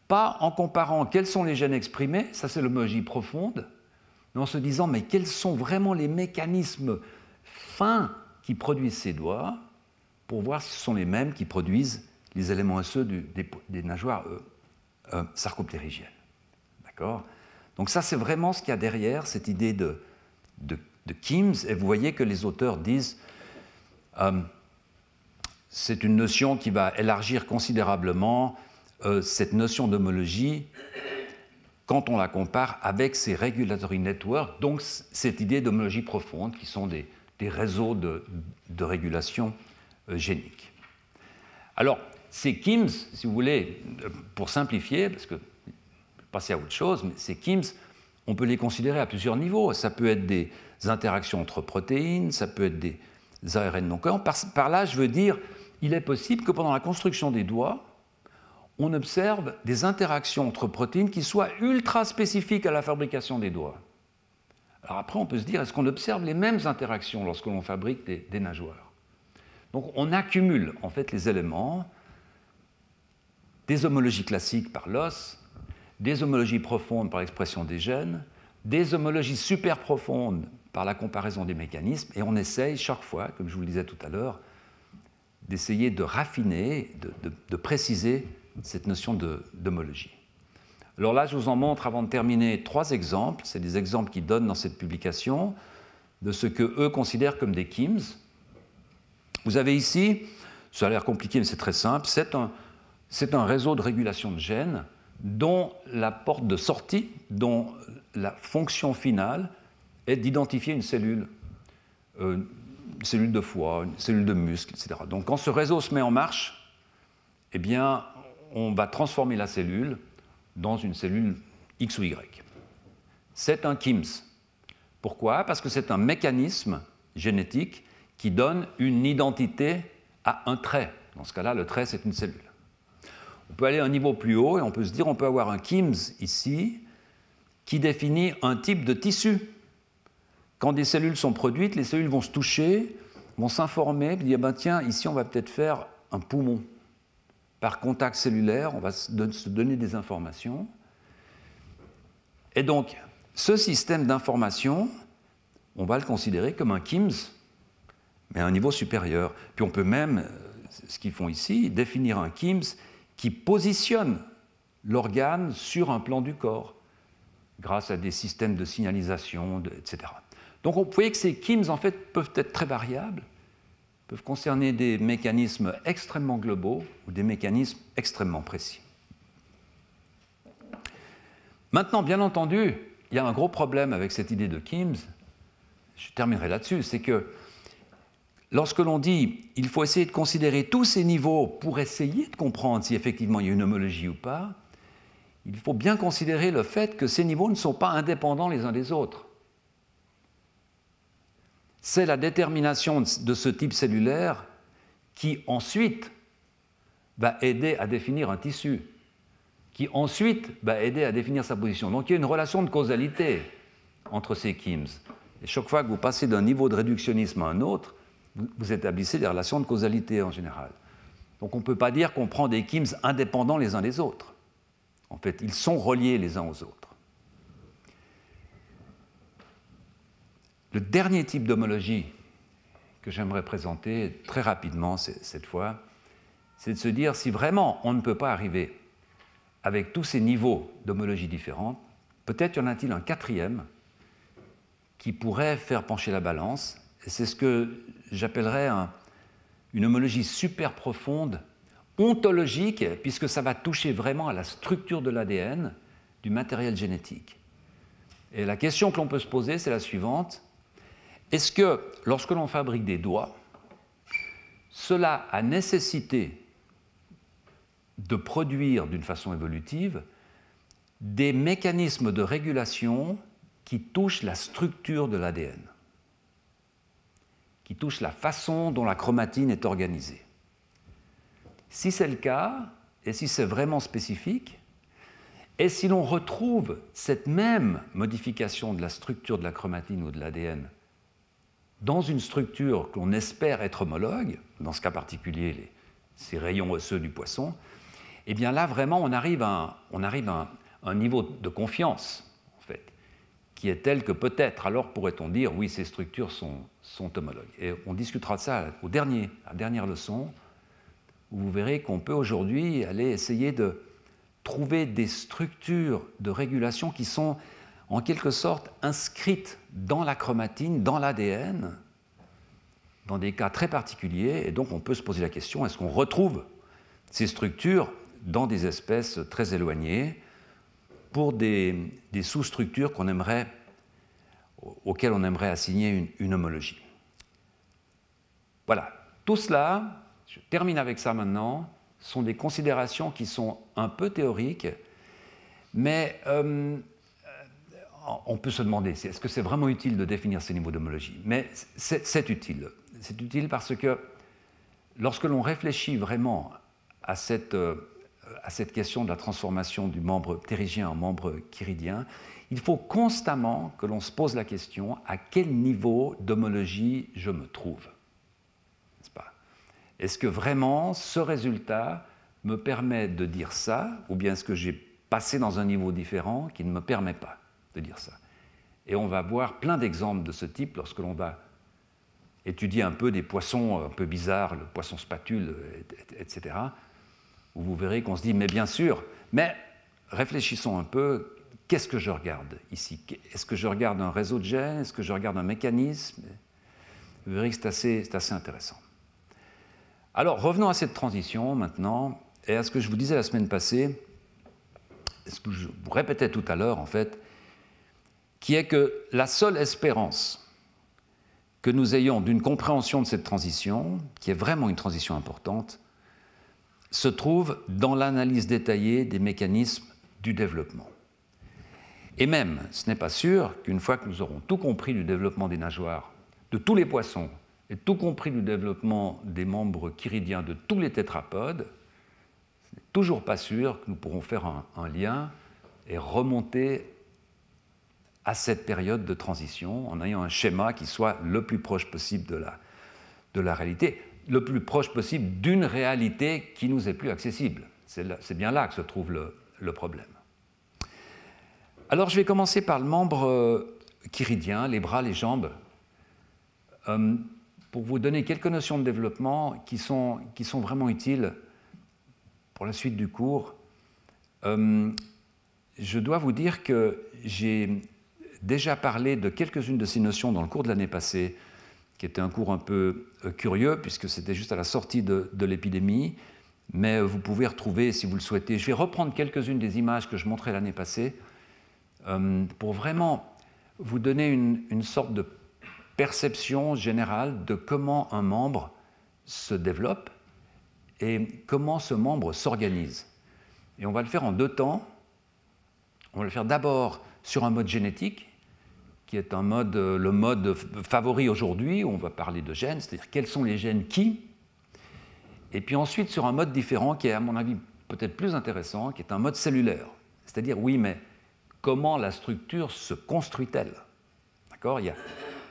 pas en comparant quels sont les gènes exprimés, ça c'est l'homologie profonde, mais en se disant mais quels sont vraiment les mécanismes fins qui produisent ces doigts pour voir si ce sont les mêmes qui produisent les éléments osseux des nageoires sarcoptérygiennes. D'accord ? Donc ça, c'est vraiment ce qu'il y a derrière cette idée de KIMS. Et vous voyez que les auteurs disent c'est une notion qui va élargir considérablement cette notion d'homologie quand on la compare avec ces regulatory networks, donc cette idée d'homologie profonde qui sont des réseaux de régulation génique. Alors, ces KIMS, si vous voulez, pour simplifier, parce que passer à autre chose, mais ces KIMS, on peut les considérer à plusieurs niveaux. Ça peut être des interactions entre protéines, ça peut être des ARN non cohérents. Par là, je veux dire, il est possible que pendant la construction des doigts, on observe des interactions entre protéines qui soient ultra spécifiques à la fabrication des doigts. Alors après, on peut se dire, est-ce qu'on observe les mêmes interactions lorsque l'on fabrique des nageoires? Donc on accumule en fait les éléments des homologies classiques par l'os, des homologies profondes par l'expression des gènes, des homologies super profondes par la comparaison des mécanismes, et on essaye chaque fois, comme je vous le disais tout à l'heure, d'essayer de raffiner, de préciser cette notion d'homologie. Alors là, je vous en montre, avant de terminer, 3 exemples. C'est des exemples qu'ils donnent dans cette publication de ce qu'eux considèrent comme des KIMS. Vous avez ici, ça a l'air compliqué, mais c'est très simple, c'est un réseau de régulation de gènes dont la porte de sortie, dont la fonction finale est d'identifier une cellule de foie, une cellule de muscle, etc. Donc quand ce réseau se met en marche, eh bien, on va transformer la cellule dans une cellule X ou Y. C'est un KIMS. Pourquoi? Parce que c'est un mécanisme génétique qui donne une identité à un trait. Dans ce cas-là, le trait, c'est une cellule. On peut aller à un niveau plus haut et on peut se dire on peut avoir un KIMS ici qui définit un type de tissu. Quand des cellules sont produites, les cellules vont se toucher, vont s'informer, et dire ben, tiens, ici on va peut-être faire un poumon. Par contact cellulaire, on va se donner des informations. Et donc, ce système d'information, on va le considérer comme un KIMS, mais à un niveau supérieur. Puis on peut même, ce qu'ils font ici, définir un KIMS qui positionne l'organe sur un plan du corps, grâce à des systèmes de signalisation, etc. Donc vous voyez que ces KIMS, en fait, peuvent être très variables, peuvent concerner des mécanismes extrêmement globaux ou des mécanismes extrêmement précis. Maintenant, bien entendu, il y a un gros problème avec cette idée de KIMS, je terminerai là-dessus, c'est que lorsque l'on dit il faut essayer de considérer tous ces niveaux pour essayer de comprendre si effectivement il y a une homologie ou pas, il faut bien considérer le fait que ces niveaux ne sont pas indépendants les uns des autres. C'est la détermination de ce type cellulaire qui ensuite va aider à définir un tissu, qui ensuite va aider à définir sa position. Donc il y a une relation de causalité entre ces KIMS. Et chaque fois que vous passez d'un niveau de réductionnisme à un autre, vous établissez des relations de causalité en général. Donc on ne peut pas dire qu'on prend des KIMS indépendants les uns des autres. En fait, ils sont reliés les uns aux autres. Le dernier type d'homologie que j'aimerais présenter très rapidement cette fois, c'est de se dire si vraiment on ne peut pas arriver avec tous ces niveaux d'homologie différents, peut-être y en a-t-il un quatrième qui pourrait faire pencher la balance, et c'est ce que j'appellerais une homologie super profonde, ontologique, puisque ça va toucher vraiment à la structure de l'ADN du matériel génétique. Et la question que l'on peut se poser, c'est la suivante. Est-ce que, lorsque l'on fabrique des doigts, cela a nécessité de produire d'une façon évolutive des mécanismes de régulation qui touchent la structure de l'ADN, qui touchent la façon dont la chromatine est organisée? Si c'est le cas, et si c'est vraiment spécifique, et si l'on retrouve cette même modification de la structure de la chromatine ou de l'ADN dans une structure que l'on espère être homologue, dans ce cas particulier ces rayons osseux du poisson, eh bien là vraiment on arrive à un niveau de confiance, en fait, qui est tel que peut-être alors pourrait-on dire oui, ces structures sont homologues. Et on discutera de ça à la dernière leçon, où vous verrez qu'on peut aujourd'hui aller essayer de trouver des structures de régulation qui sont en quelque sorte inscrites dans la chromatine, dans l'ADN, dans des cas très particuliers, et donc on peut se poser la question, est-ce qu'on retrouve ces structures dans des espèces très éloignées pour des sous-structures auxquelles on aimerait assigner une homologie? Voilà, tout cela, je termine avec ça maintenant, sont des considérations qui sont un peu théoriques, mais on peut se demander, est-ce que c'est vraiment utile de définir ces niveaux d'homologie? Mais c'est utile. C'est utile parce que lorsque l'on réfléchit vraiment à cette question de la transformation du membre ptérygien en membre chiridien, il faut constamment que l'on se pose la question à quel niveau d'homologie je me trouve. N'est-ce pas? Est-ce que vraiment ce résultat me permet de dire ça, ou bien est-ce que j'ai passé dans un niveau différent qui ne me permet pas de dire ça? Et on va voir plein d'exemples de ce type lorsque l'on va étudier un peu des poissons un peu bizarres, le poisson spatule, etc., où vous verrez qu'on se dit, mais bien sûr, mais réfléchissons un peu, qu'est-ce que je regarde ici? Est-ce que je regarde un réseau de gènes? Est-ce que je regarde un mécanisme? Vous verrez que c'est assez intéressant. Alors, revenons à cette transition maintenant, et à ce que je vous disais la semaine passée, ce que je vous répétais tout à l'heure, en fait, qui est que la seule espérance que nous ayons d'une compréhension de cette transition, qui est vraiment une transition importante, se trouve dans l'analyse détaillée des mécanismes du développement. Et même, ce n'est pas sûr qu'une fois que nous aurons tout compris du développement des nageoires, de tous les poissons, et tout compris du développement des membres chiridiens de tous les tétrapodes, ce n'est toujours pas sûr que nous pourrons faire un lien et remonter à cette période de transition en ayant un schéma qui soit le plus proche possible de la réalité, le plus proche possible d'une réalité qui nous est plus accessible. C'est bien là que se trouve le problème. Alors je vais commencer par le membre chiridien, les bras, les jambes, pour vous donner quelques notions de développement qui sont vraiment utiles pour la suite du cours. Je dois vous dire que j'ai déjà parlé de quelques-unes de ces notions dans le cours de l'année passée, qui était un cours un peu curieux, puisque c'était juste à la sortie de l'épidémie, mais vous pouvez retrouver, si vous le souhaitez, je vais reprendre quelques-unes des images que je montrais l'année passée, pour vraiment vous donner une sorte de perception générale de comment un membre se développe et comment ce membre s'organise. Et on va le faire en deux temps. On va le faire d'abord sur un mode génétique, qui est le mode favori aujourd'hui, où on va parler de gènes, c'est-à-dire quels sont les gènes qui, et puis ensuite sur un mode différent, qui est à mon avis peut-être plus intéressant, qui est un mode cellulaire. C'est-à-dire, oui, mais comment la structure se construit-elle? D'accord? Il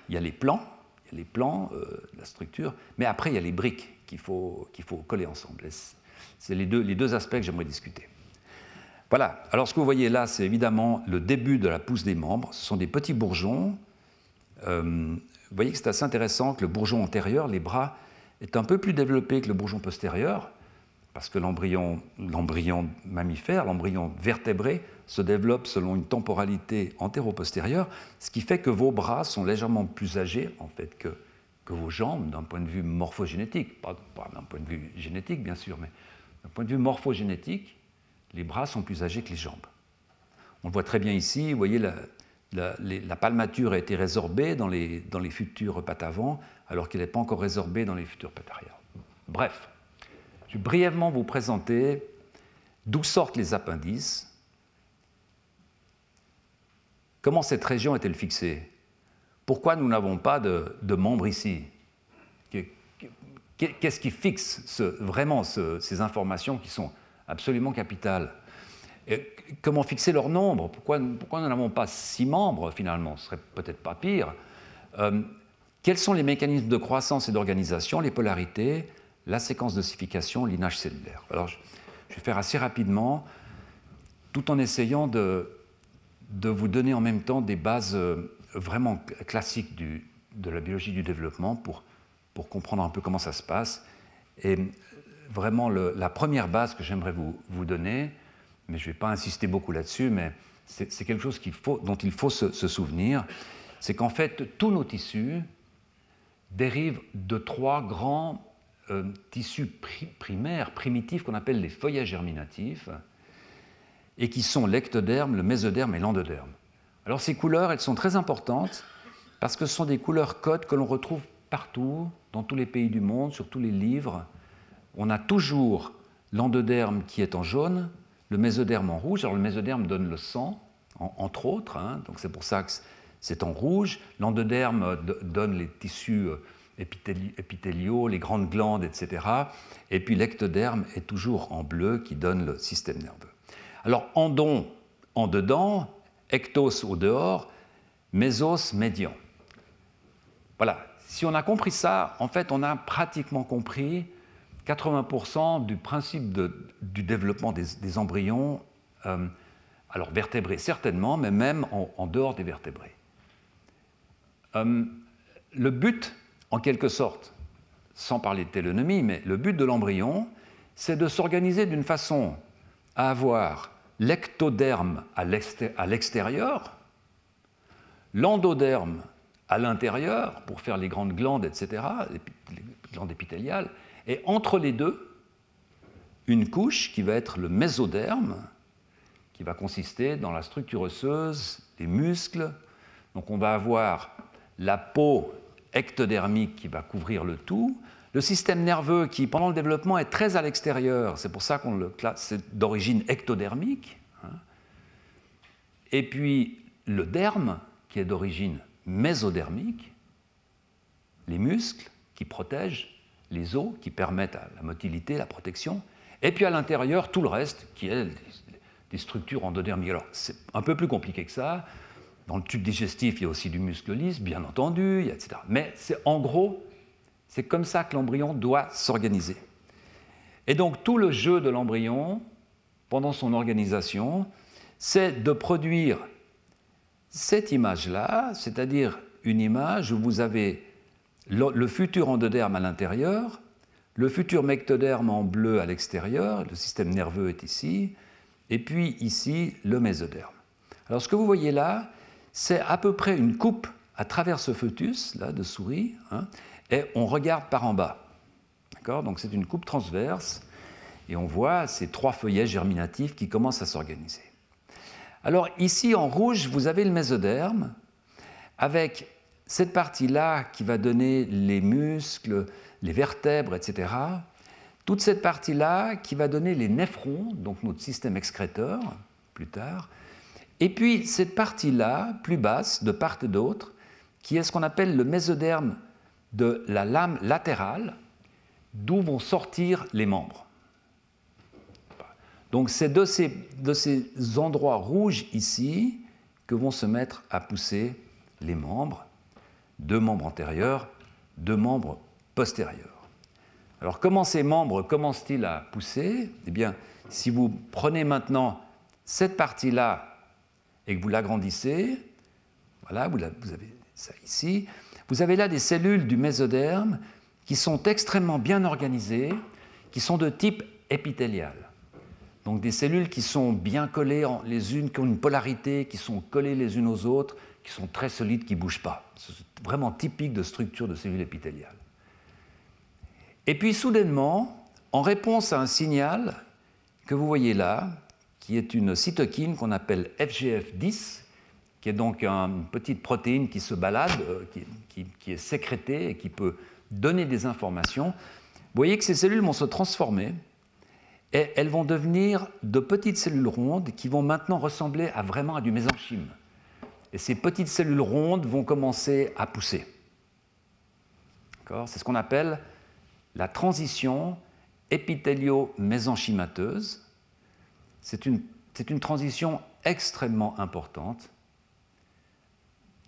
y a les plans, la structure, mais après il y a les briques qu'il faut coller ensemble. C'est les deux aspects que j'aimerais discuter. Voilà, alors ce que vous voyez là, c'est évidemment le début de la pousse des membres. Ce sont des petits bourgeons. Vous voyez que c'est assez intéressant que le bourgeon antérieur, les bras, est un peu plus développé que le bourgeon postérieur, parce que l'embryon mammifère, l'embryon vertébré, se développe selon une temporalité antéro-postérieure, ce qui fait que vos bras sont légèrement plus âgés en fait, que vos jambes d'un point de vue morphogénétique. Pas d'un point de vue génétique, bien sûr, mais d'un point de vue morphogénétique, les bras sont plus âgés que les jambes. On le voit très bien ici, vous voyez, la palmature a été résorbée dans les futures pattes avant, alors qu'elle n'est pas encore résorbée dans les futures pattes arrière. Bref, je vais brièvement vous présenter d'où sortent les appendices, comment cette région est-elle fixée, pourquoi nous n'avons pas de membres ici, qu'est-ce qui fixe vraiment ces informations qui sont absolument capitales. Et comment fixer leur nombre? Pourquoi nous n'avons pas 6 membres, finalement? Ce serait peut-être pas pire. Quels sont les mécanismes de croissance et d'organisation, les polarités, la séquence d'ossification, l'inage cellulaire? Alors, je vais faire assez rapidement, tout en essayant de vous donner en même temps des bases vraiment classiques de la biologie du développement pour comprendre un peu comment ça se passe. Et vraiment, la première base que j'aimerais vous donner, mais je ne vais pas insister beaucoup là-dessus, mais c'est quelque chose dont il faut se souvenir, c'est qu'en fait, tous nos tissus dérivent de 3 grands tissus primaires, primitifs, qu'on appelle les feuillets germinatifs, et qui sont l'ectoderme, le mésoderme et l'endoderme. Alors ces couleurs, elles sont très importantes, parce que ce sont des couleurs codes que l'on retrouve partout, dans tous les pays du monde, sur tous les livres. On a toujours l'endoderme qui est en jaune, le mésoderme en rouge. Alors le mésoderme donne le sang, entre autres, hein, donc c'est pour ça que c'est en rouge. L'endoderme donne les tissus épithéliaux, les grandes glandes, etc. Et puis l'ectoderme est toujours en bleu qui donne le système nerveux. Alors endon, en dedans, ectos au dehors, mésos, médian. Voilà, si on a compris ça, en fait on a pratiquement compris 80% du principe du développement des embryons, alors vertébrés certainement, mais même en dehors des vertébrés. Le but, en quelque sorte, sans parler de télonomie, mais le but de l'embryon, c'est de s'organiser d'une façon à avoir l'ectoderme à l'extérieur, l'endoderme à l'intérieur, pour faire les grandes glandes, etc., les glandes épithéliales, et entre les deux, une couche qui va être le mésoderme, qui va consister dans la structure osseuse, les muscles. Donc on va avoir la peau ectodermique qui va couvrir le tout, le système nerveux qui, pendant le développement, est très à l'extérieur, c'est pour ça qu'on le classe, c'est d'origine ectodermique, hein. Et puis le derme, qui est d'origine mésodermique, les muscles qui protègent, les os qui permettent à la motilité, la protection, et puis à l'intérieur, tout le reste, qui est des structures endodermiques. Alors, c'est un peu plus compliqué que ça. Dans le tube digestif, il y a aussi du muscle lisse, bien entendu, etc. Mais en gros, c'est comme ça que l'embryon doit s'organiser. Et donc, tout le jeu de l'embryon, pendant son organisation, c'est de produire cette image-là, c'est-à-dire une image où vous avez le futur endoderme à l'intérieur, le futur mectoderme en bleu à l'extérieur, le système nerveux est ici, et puis ici, le mésoderme. Alors, ce que vous voyez là, c'est à peu près une coupe à travers ce fœtus là, de souris, hein, et on regarde par en bas. D'accord ? Donc, c'est une coupe transverse, et on voit ces 3 feuillets germinatifs qui commencent à s'organiser. Alors, ici, en rouge, vous avez le mésoderme, avec cette partie-là qui va donner les muscles, les vertèbres, etc. Toute cette partie-là qui va donner les néphrons, donc notre système excréteur, plus tard. Et puis cette partie-là, plus basse, de part et d'autre, qui est ce qu'on appelle le mésoderme de la lame latérale, d'où vont sortir les membres. Donc c'est de ces endroits rouges ici que vont se mettre à pousser les membres, 2 membres antérieurs, 2 membres postérieurs. Alors comment ces membres commencent-ils à pousser ? Eh bien, si vous prenez maintenant cette partie-là et que vous l'agrandissez, voilà, vous avez ça ici, vous avez là des cellules du mésoderme qui sont extrêmement bien organisées, qui sont de type épithélial. Donc des cellules qui sont bien collées les unes, qui ont une polarité, qui sont collées les unes aux autres, qui sont très solides, qui ne bougent pas. C'est vraiment typique de structure de cellules épithéliales. Et puis soudainement, en réponse à un signal que vous voyez là, qui est une cytokine qu'on appelle FGF10, qui est donc une petite protéine qui se balade, qui est sécrétée et qui peut donner des informations, vous voyez que ces cellules vont se transformer et elles vont devenir de petites cellules rondes qui vont maintenant ressembler vraiment à du mésenchyme. Et ces petites cellules rondes vont commencer à pousser. C'est ce qu'on appelle la transition épithélio-mésenchymateuse. C'est une transition extrêmement importante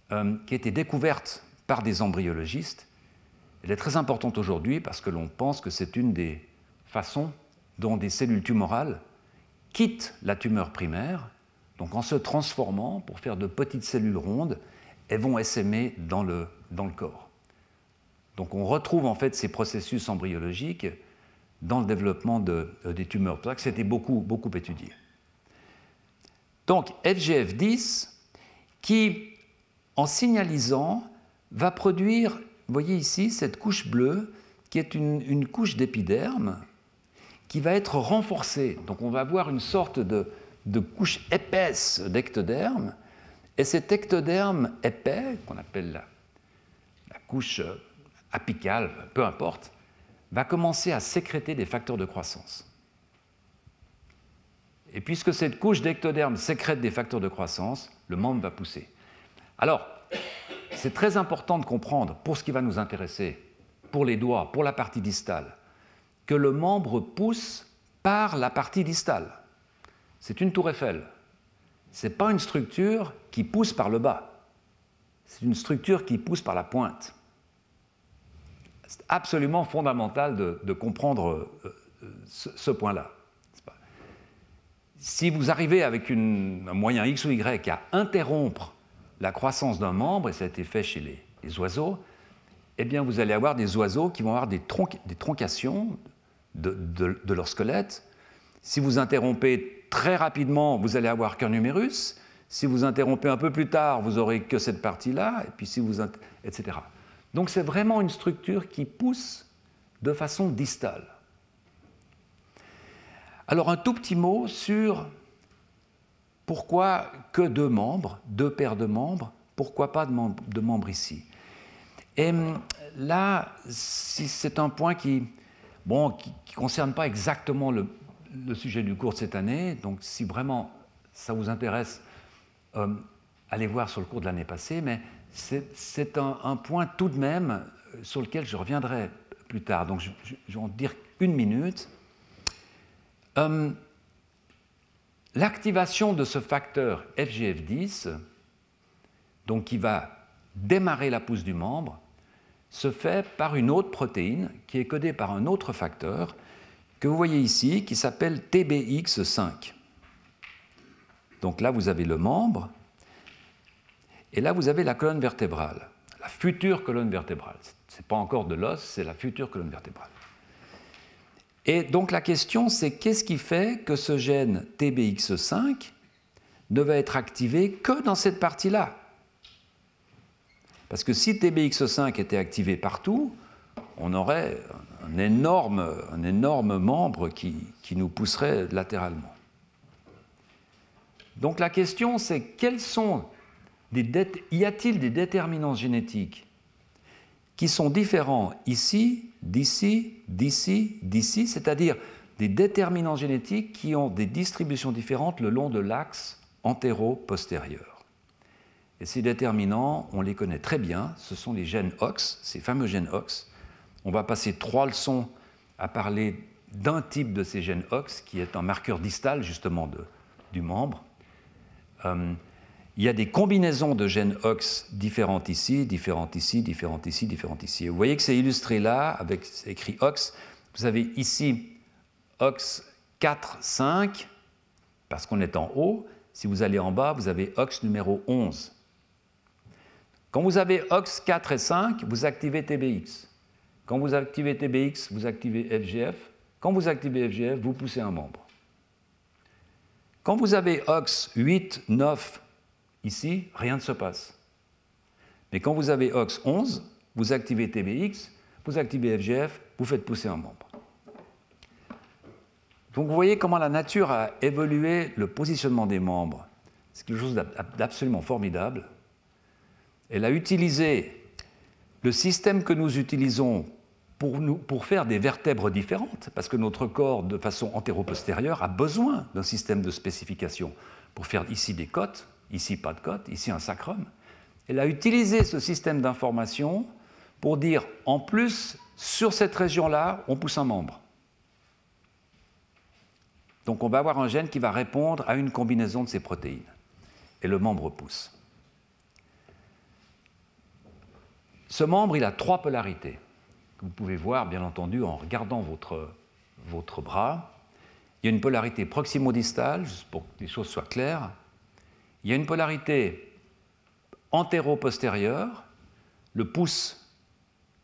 qui a été découverte par des embryologistes. Elle est très importante aujourd'hui parce que l'on pense que c'est une des façons dont des cellules tumorales quittent la tumeur primaire. Donc en se transformant pour faire de petites cellules rondes, elles vont essaimer dans le corps. Donc on retrouve en fait ces processus embryologiques dans le développement des tumeurs. C'est pour ça que c'était beaucoup étudié. Donc FGF10 qui, en signalisant, va produire, vous voyez ici, cette couche bleue qui est une couche d'épiderme qui va être renforcée. Donc on va avoir une sorte de couche épaisse d'ectoderme, et cet ectoderme épais, qu'on appelle la couche apicale, peu importe, va commencer à sécréter des facteurs de croissance. Et puisque cette couche d'ectoderme sécrète des facteurs de croissance, le membre va pousser. Alors, c'est très important de comprendre, pour ce qui va nous intéresser, pour les doigts, pour la partie distale, que le membre pousse par la partie distale. C'est une tour Eiffel. Ce n'est pas une structure qui pousse par le bas. C'est une structure qui pousse par la pointe. C'est absolument fondamental de comprendre ce point-là. Si vous arrivez avec un moyen X ou Y à interrompre la croissance d'un membre, et ça a été fait chez les oiseaux, eh bien vous allez avoir des oiseaux qui vont avoir des troncations de leur squelette. Si vous interrompez très rapidement, vous allez avoir qu'un numérus. Si vous interrompez un peu plus tard, vous n'aurez que cette partie-là, et puis si vous etc. Donc c'est vraiment une structure qui pousse de façon distale. Alors un tout petit mot sur pourquoi que 2 membres, 2 paires de membres, pourquoi pas de membres ici? Et là, c'est un point qui ne concerne pas exactement le sujet du cours de cette année, donc si vraiment ça vous intéresse, allez voir sur le cours de l'année passée, mais c'est un point tout de même sur lequel je reviendrai plus tard, donc je vais en dire 1 minute. L'activation de ce facteur FGF10, donc qui va démarrer la pousse du membre, se fait par une autre protéine qui est codée par un autre facteur que vous voyez ici, qui s'appelle TBX5. Donc là, vous avez le membre, et là, vous avez la colonne vertébrale, la future colonne vertébrale. Ce n'est pas encore de l'os, c'est la future colonne vertébrale. Et donc la question, c'est qu'est-ce qui fait que ce gène TBX5 ne va être activé que dans cette partie-là? Parce que si TBX5 était activé partout, on aurait un énorme membre qui nous pousserait latéralement. Donc la question, c'est y a-t-il des déterminants génétiques qui sont différents ici, d'ici, c'est-à-dire des déterminants génétiques qui ont des distributions différentes le long de l'axe antéro-postérieur. Et ces déterminants, on les connaît très bien, ce sont les gènes OX, ces fameux gènes OX. On va passer 3 leçons à parler d'un type de ces gènes OX, qui est un marqueur distal justement du membre. Il y a des combinaisons de gènes OX différentes ici, différentes ici, différentes ici, différentes ici. Et vous voyez que c'est illustré là, avec écrit OX. Vous avez ici OX 4, 5, parce qu'on est en haut. Si vous allez en bas, vous avez OX numéro 11. Quand vous avez OX 4 et 5, vous activez TBX. Quand vous activez TBX, vous activez FGF. Quand vous activez FGF, vous poussez un membre. Quand vous avez OX 8, 9, ici, rien ne se passe. Mais quand vous avez OX 11, vous activez TBX, vous activez FGF, vous faites pousser un membre. Donc vous voyez comment la nature a évolué le positionnement des membres. C'est quelque chose d'absolument formidable. Elle a utilisé le système que nous utilisons pour faire des vertèbres différentes, parce que notre corps, de façon antéro-postérieure, a besoin d'un système de spécification pour faire ici des côtes, ici pas de côte, ici un sacrum. Elle a utilisé ce système d'information pour dire, en plus, sur cette région-là, on pousse un membre. Donc on va avoir un gène qui va répondre à une combinaison de ces protéines. Et le membre pousse. Ce membre, il a 3 polarités, que vous pouvez voir, bien entendu, en regardant votre bras. Il y a une polarité proximo-distale, juste pour que les choses soient claires. Il y a une polarité antéro-postérieure. Le pouce,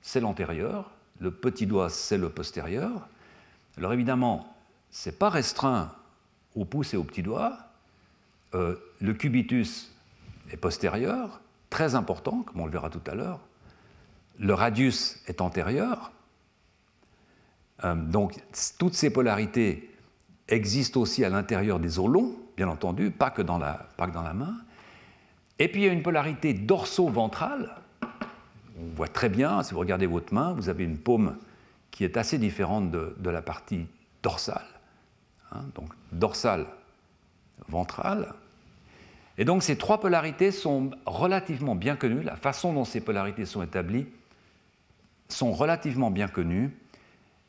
c'est l'antérieur. Le petit doigt, c'est le postérieur. Alors évidemment, ce n'est pas restreint au pouce et au petit doigt. Le cubitus est postérieur, très important, comme on le verra tout à l'heure. Le radius est antérieur. Donc, toutes ces polarités existent aussi à l'intérieur des os longs, bien entendu, pas que dans la main. Et puis, il y a une polarité dorso-ventrale. On voit très bien, si vous regardez votre main, vous avez une paume qui est assez différente de la partie dorsale. Donc, dorsale, ventrale. Et donc, ces 3 polarités sont relativement bien connues. La façon dont ces polarités sont établies sont relativement bien connues.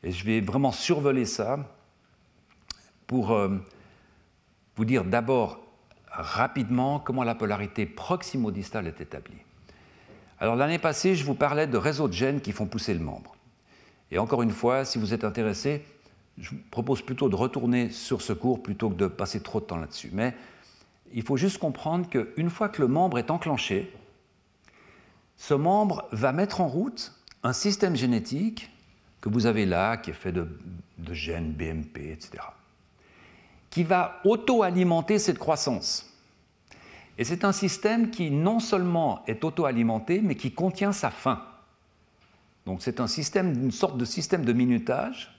Et je vais vraiment survoler ça pour vous dire d'abord rapidement comment la polarité proximo-distale est établie. Alors l'année passée, je vous parlais de réseaux de gènes qui font pousser le membre. Et encore une fois, si vous êtes intéressé, je vous propose plutôt de retourner sur ce cours plutôt que de passer trop de temps là-dessus. Mais il faut juste comprendre qu'une fois que le membre est enclenché, ce membre va mettre en route un système génétique que vous avez là, qui est fait de gènes BMP, etc., qui va auto-alimenter cette croissance. Et c'est un système qui non seulement est auto-alimenté, mais qui contient sa fin. Donc c'est une sorte de système de minutage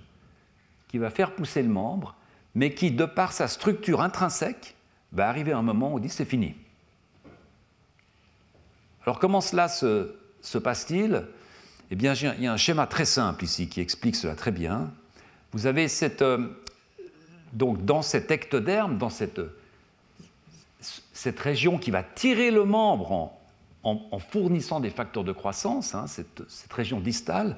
qui va faire pousser le membre, mais qui, de par sa structure intrinsèque, va arriver un moment où on dit c'est fini. Alors comment cela se passe-t-il? Eh bien, il y a un schéma très simple ici qui explique cela très bien. Vous avez donc dans cet ectoderme, dans cette région qui va tirer le membre en fournissant des facteurs de croissance, hein, cette région distale,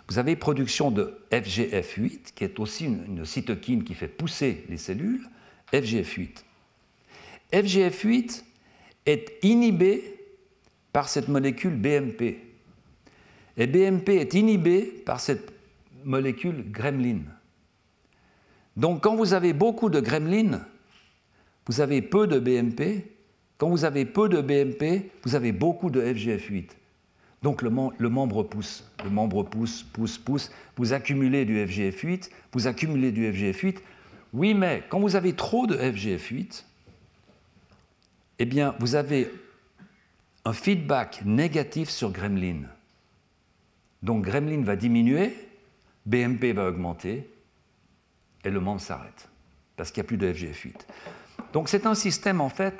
vous avez production de FGF8, qui est aussi une cytokine qui fait pousser les cellules, FGF8. FGF8 est inhibé par cette molécule BMP. Et BMP est inhibé par cette molécule gremlin. Donc quand vous avez beaucoup de gremlin, vous avez peu de BMP. Quand vous avez peu de BMP, vous avez beaucoup de FGF8. Donc le membre pousse. Le membre pousse, pousse, pousse. Vous accumulez du FGF8, vous accumulez du FGF8. Oui, mais quand vous avez trop de FGF8, eh bien, vous avez un feedback négatif sur gremlin. Donc gremlin va diminuer, BMP va augmenter, et le membre s'arrête, parce qu'il n'y a plus de FGF8. Donc c'est un système, en fait,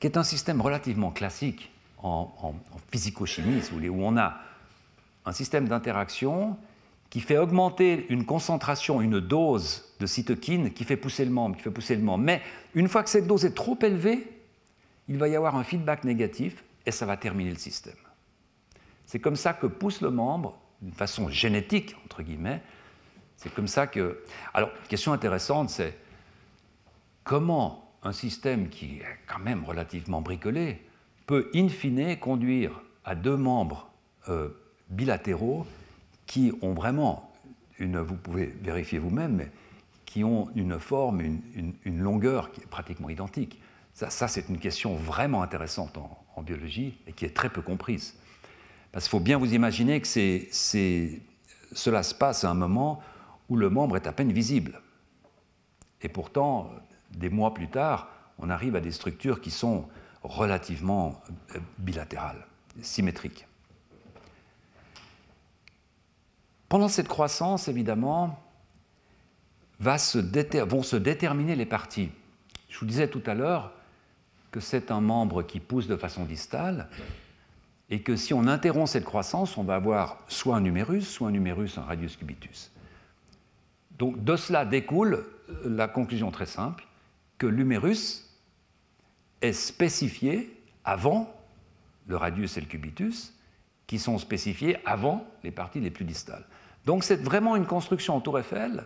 qui est un système relativement classique en physico-chimie, si vous voulez, où on a un système d'interaction qui fait augmenter une concentration, une dose de cytokine qui fait pousser le membre, Mais une fois que cette dose est trop élevée, il va y avoir un feedback négatif et ça va terminer le système. C'est comme ça que pousse le membre, d'une façon génétique, entre guillemets. C'est comme ça que... Alors, question intéressante, c'est comment un système qui est quand même relativement bricolé peut in fine conduire à deux membres bilatéraux qui ont vraiment, vous pouvez vérifier vous-même, mais qui ont une forme, une longueur qui est pratiquement identique. Ça c'est une question vraiment intéressante en biologie et qui est très peu comprise. Parce qu'il faut bien vous imaginer que cela se passe à un moment où le membre est à peine visible. Et pourtant, des mois plus tard, on arrive à des structures qui sont relativement bilatérales, symétriques. Pendant cette croissance, évidemment, vont se déterminer les parties. Je vous disais tout à l'heure que c'est un membre qui pousse de façon distale et que si on interrompt cette croissance, on va avoir soit un numérus, un radius cubitus. Donc de cela découle la conclusion très simple que l'humérus est spécifié avant le radius et le cubitus, qui sont spécifiés avant les parties les plus distales. Donc c'est vraiment une construction en tour Eiffel,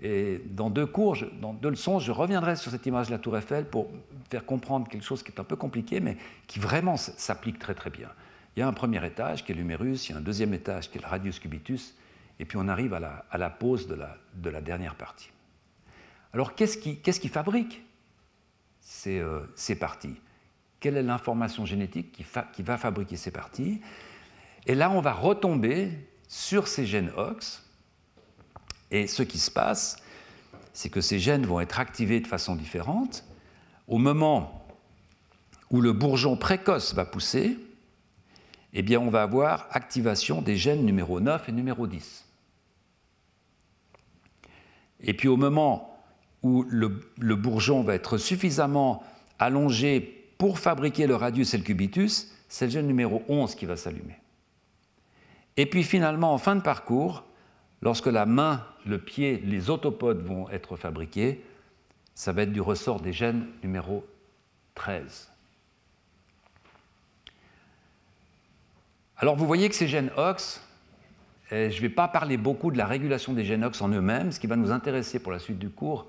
et dans deux cours, dans deux leçons, je reviendrai sur cette image de la tour Eiffel pour faire comprendre quelque chose qui est un peu compliqué, mais qui vraiment s'applique très très bien. Il y a un premier étage qui est l'humérus, il y a un deuxième étage qui est le radius cubitus, et puis on arrive à la pose de la dernière partie. Alors qu'est-ce qui fabrique ces parties? Quelle est l'information génétique qui va fabriquer ces parties? Et là, on va retomber sur ces gènes OX. Et ce qui se passe, c'est que ces gènes vont être activés de façon différente. Au moment où le bourgeon précoce va pousser, eh bien, on va avoir activation des gènes numéro 9 et numéro 10. Et puis au moment où le bourgeon va être suffisamment allongé pour fabriquer le radius et le cubitus, c'est le gène numéro 11 qui va s'allumer. Et puis finalement, en fin de parcours, lorsque la main, le pied, les autopodes vont être fabriqués, ça va être du ressort des gènes numéro 13. Alors vous voyez que ces gènes OX, je ne vais pas parler beaucoup de la régulation des gènes OX en eux-mêmes. Ce qui va nous intéresser pour la suite du cours,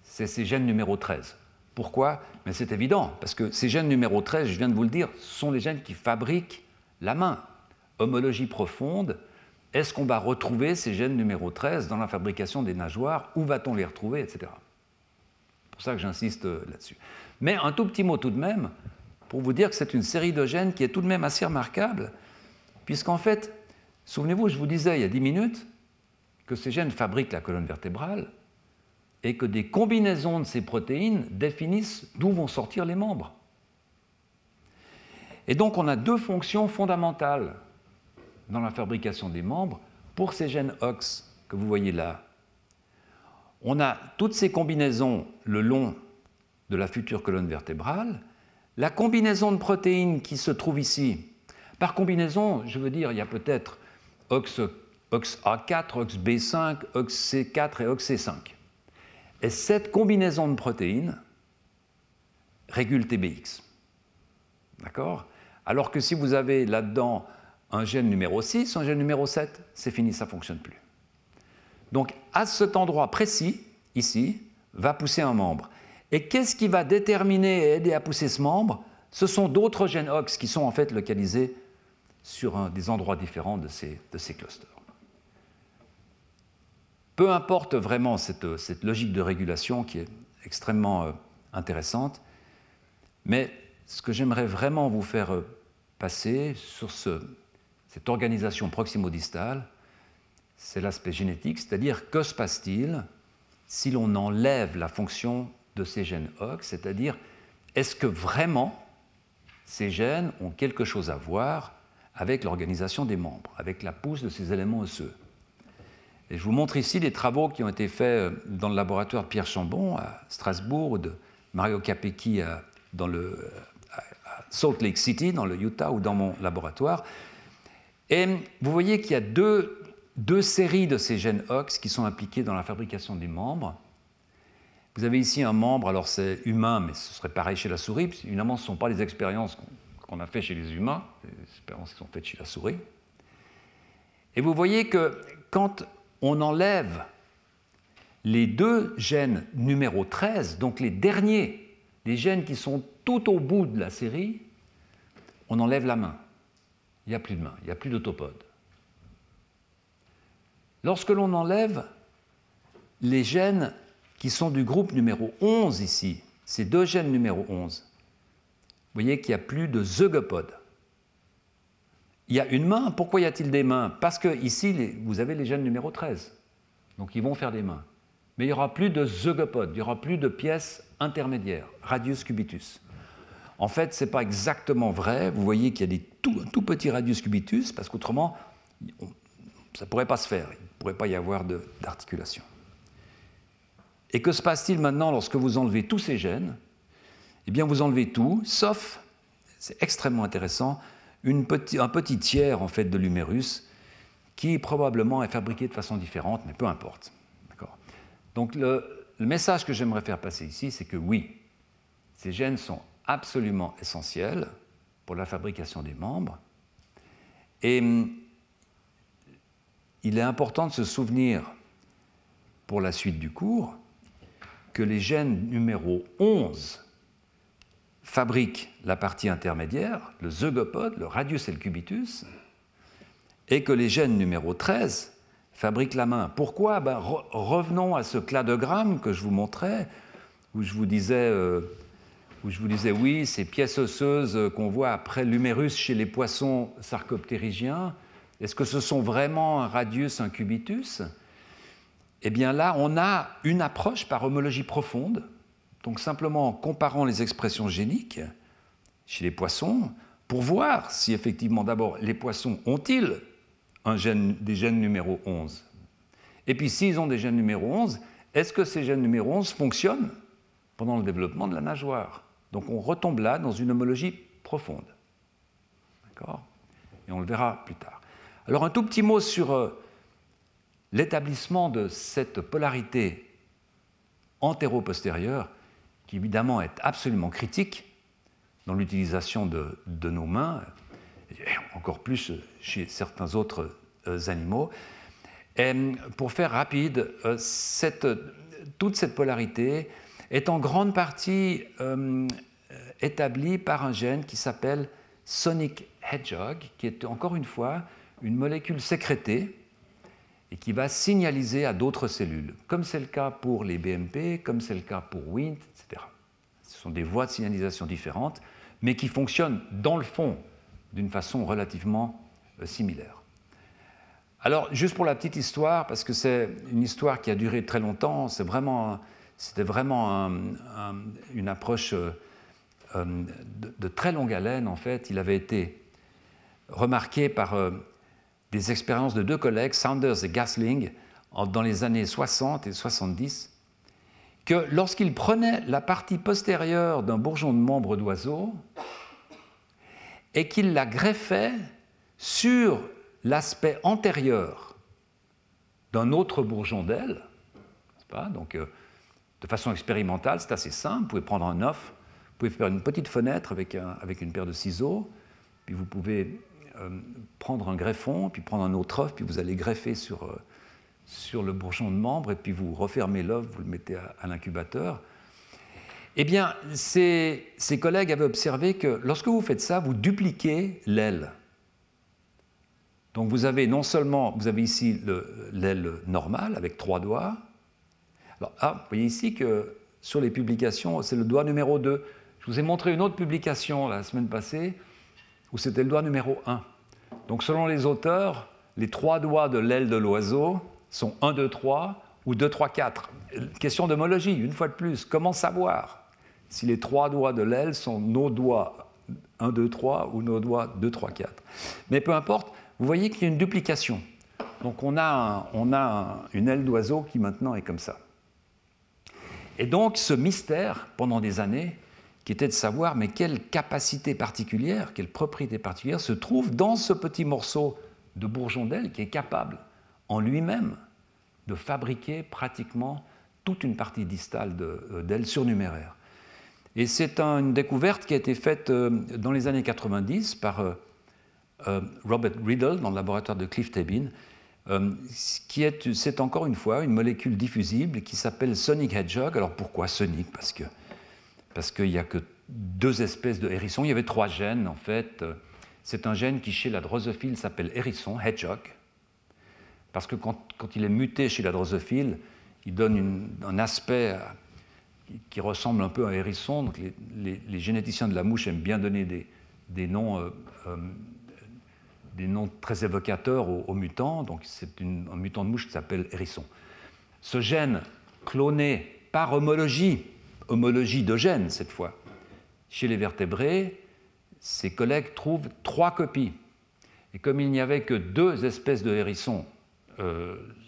c'est ces gènes numéro 13. Pourquoi? Mais c'est évident, parce que ces gènes numéro 13, je viens de vous le dire, sont les gènes qui fabriquent la main. Homologie profonde, est-ce qu'on va retrouver ces gènes numéro 13 dans la fabrication des nageoires? Où va-t-on les retrouver, etc. C'est pour ça que j'insiste là-dessus. Mais un tout petit mot tout de même, pour vous dire que c'est une série de gènes qui est tout de même assez remarquable, puisqu'en fait, souvenez-vous, je vous disais il y a 10 minutes que ces gènes fabriquent la colonne vertébrale et que des combinaisons de ces protéines définissent d'où vont sortir les membres. Et donc on a deux fonctions fondamentales dans la fabrication des membres pour ces gènes OX que vous voyez là. On a toutes ces combinaisons le long de la future colonne vertébrale, la combinaison de protéines qui se trouve ici, par combinaison, je veux dire, il y a peut-être OXA4, OXB5, OXC4 et OXC5. Et cette combinaison de protéines régule TBX. D'accord? Alors que si vous avez là-dedans un gène numéro 6, un gène numéro 7, c'est fini, ça ne fonctionne plus. Donc, à cet endroit précis, ici, va pousser un membre. Et qu'est-ce qui va déterminer et aider à pousser ce membre? Ce sont d'autres gènes OX qui sont en fait localisés sur des endroits différents de ces clusters. Peu importe vraiment cette logique de régulation qui est extrêmement intéressante, mais ce que j'aimerais vraiment vous faire passer sur cette organisation proximodistale, c'est l'aspect génétique, c'est-à-dire que se passe-t-il si l'on enlève la fonction de ces gènes OX, c'est-à-dire est-ce que vraiment ces gènes ont quelque chose à voir avec l'organisation des membres, avec la pousse de ces éléments osseux. Et je vous montre ici des travaux qui ont été faits dans le laboratoire de Pierre Chambon à Strasbourg, ou de Mario Capecchi à Salt Lake City, dans le Utah, ou dans mon laboratoire. Et vous voyez qu'il y a deux séries de ces gènes OX qui sont impliqués dans la fabrication des membres. Vous avez ici un membre, alors c'est humain, mais ce serait pareil chez la souris, parce qu'évidemment, ce ne sont pas les expériences qu'on a faites chez les humains, les expériences qui sont faites chez la souris. Et vous voyez que quand on enlève les deux gènes numéro 13, donc les derniers, les gènes qui sont tout au bout de la série, on enlève la main. Il n'y a plus de main, il n'y a plus d'autopode. Lorsque l'on enlève les gènes qui sont du groupe numéro 11 ici, ces deux gènes numéro 11, vous voyez qu'il n'y a plus de zeugopodes. Il y a une main. Pourquoi y a-t-il des mains? Parce que ici, vous avez les gènes numéro 13. Donc ils vont faire des mains. Mais il n'y aura plus de zeugopodes, il n'y aura plus de pièces intermédiaires, radius cubitus. En fait, ce n'est pas exactement vrai. Vous voyez qu'il y a des tout petits radius cubitus, parce qu'autrement, ça ne pourrait pas se faire. Il ne pourrait pas y avoir d'articulation. Et que se passe-t-il maintenant lorsque vous enlevez tous ces gènes? Eh bien, vous enlevez tout, sauf, c'est extrêmement intéressant, un petit tiers en fait, de l'humérus qui probablement est fabriqué de façon différente, mais peu importe. Donc le message que j'aimerais faire passer ici, c'est que oui, ces gènes sont absolument essentiels pour la fabrication des membres, et il est important de se souvenir, pour la suite du cours, que les gènes numéro 11 fabriquent la partie intermédiaire, le zeugopode, le radius et le cubitus, et que les gènes numéro 13 fabriquent la main. Pourquoi? Revenons à ce cladogramme que je vous montrais, où je vous disais, oui, ces pièces osseuses qu'on voit après l'humérus chez les poissons sarcoptérygiens, est-ce que ce sont vraiment un radius, un cubitus? Eh bien là, on a une approche par homologie profonde, donc simplement en comparant les expressions géniques chez les poissons, pour voir si effectivement, d'abord, les poissons ont-ils des gènes numéro 11? Et puis, s'ils ont des gènes numéro 11, est-ce que ces gènes numéro 11 fonctionnent pendant le développement de la nageoire? Donc, on retombe là dans une homologie profonde. D'accord? Et on le verra plus tard. Alors, un tout petit mot sur l'établissement de cette polarité antéro-postérieure, qui évidemment est absolument critique dans l'utilisation de nos mains, et encore plus chez certains autres animaux. Et pour faire rapide, toute cette polarité est en grande partie établie par un gène qui s'appelle sonic hedgehog, qui est encore une fois une molécule sécrétée et qui va signaliser à d'autres cellules, comme c'est le cas pour les BMP, comme c'est le cas pour Wnt, etc. Ce sont des voies de signalisation différentes, mais qui fonctionnent dans le fond d'une façon relativement similaire. Alors, juste pour la petite histoire, parce que c'est une histoire qui a duré très longtemps, c'était vraiment une approche de très longue haleine, en fait. Il avait été remarqué par des expériences de deux collègues, Saunders et Gasling, dans les années 60 et 70, que lorsqu'il prenait la partie postérieure d'un bourgeon de membre d'oiseau et qu'il la greffait sur l'aspect antérieur d'un autre bourgeon d'aile, donc de façon expérimentale, c'est assez simple, vous pouvez prendre un œuf, vous pouvez faire une petite fenêtre avec une paire de ciseaux, puis vous pouvez prendre un greffon, puis prendre un autre œuf, puis vous allez greffer sur le bourgeon de membre, et puis vous refermez l'œuf, vous le mettez à l'incubateur. Eh bien, ces collègues avaient observé que lorsque vous faites ça, vous dupliquez l'aile. Donc vous avez non seulement, vous avez ici l'aile normale avec 3 doigts. Alors, vous voyez ici que sur les publications, c'est le doigt numéro 2. Je vous ai montré une autre publication la semaine passée où c'était le doigt numéro 1. Donc selon les auteurs, les 3 doigts de l'aile de l'oiseau sont 1, 2, 3 ou 2, 3, 4. Question d'homologie, une fois de plus. Comment savoir si les 3 doigts de l'aile sont nos doigts 1, 2, 3 ou nos doigts 2, 3, 4? Mais peu importe, vous voyez qu'il y a une duplication. Donc on a une aile d'oiseau qui maintenant est comme ça. Et donc ce mystère, pendant des années, qui était de savoir mais quelle capacité particulière, quelle propriété particulière se trouve dans ce petit morceau de bourgeon d'aile qui est capable en lui-même de fabriquer pratiquement toute une partie distale d'aile surnuméraire. Et c'est une découverte qui a été faite dans les années 90 par Robert Riddle dans le laboratoire de Cliff Tabin, c'est encore une fois une molécule diffusible qui s'appelle Sonic Hedgehog. Alors pourquoi Sonic? Parce qu'il n'y a que 2 espèces de hérissons. Il y avait 3 gènes en fait. C'est un gène qui chez la drosophile s'appelle hérisson, hedgehog, parce que quand il est muté chez la drosophile, il donne un aspect qui ressemble un peu à un hérisson. Donc les généticiens de la mouche aiment bien donner des noms très évocateurs aux mutants. Donc c'est un mutant de mouche qui s'appelle hérisson. Ce gène cloné par homologie de gènes cette fois, chez les vertébrés, ses collègues trouvent 3 copies. Et comme il n'y avait que 2 espèces de hérissons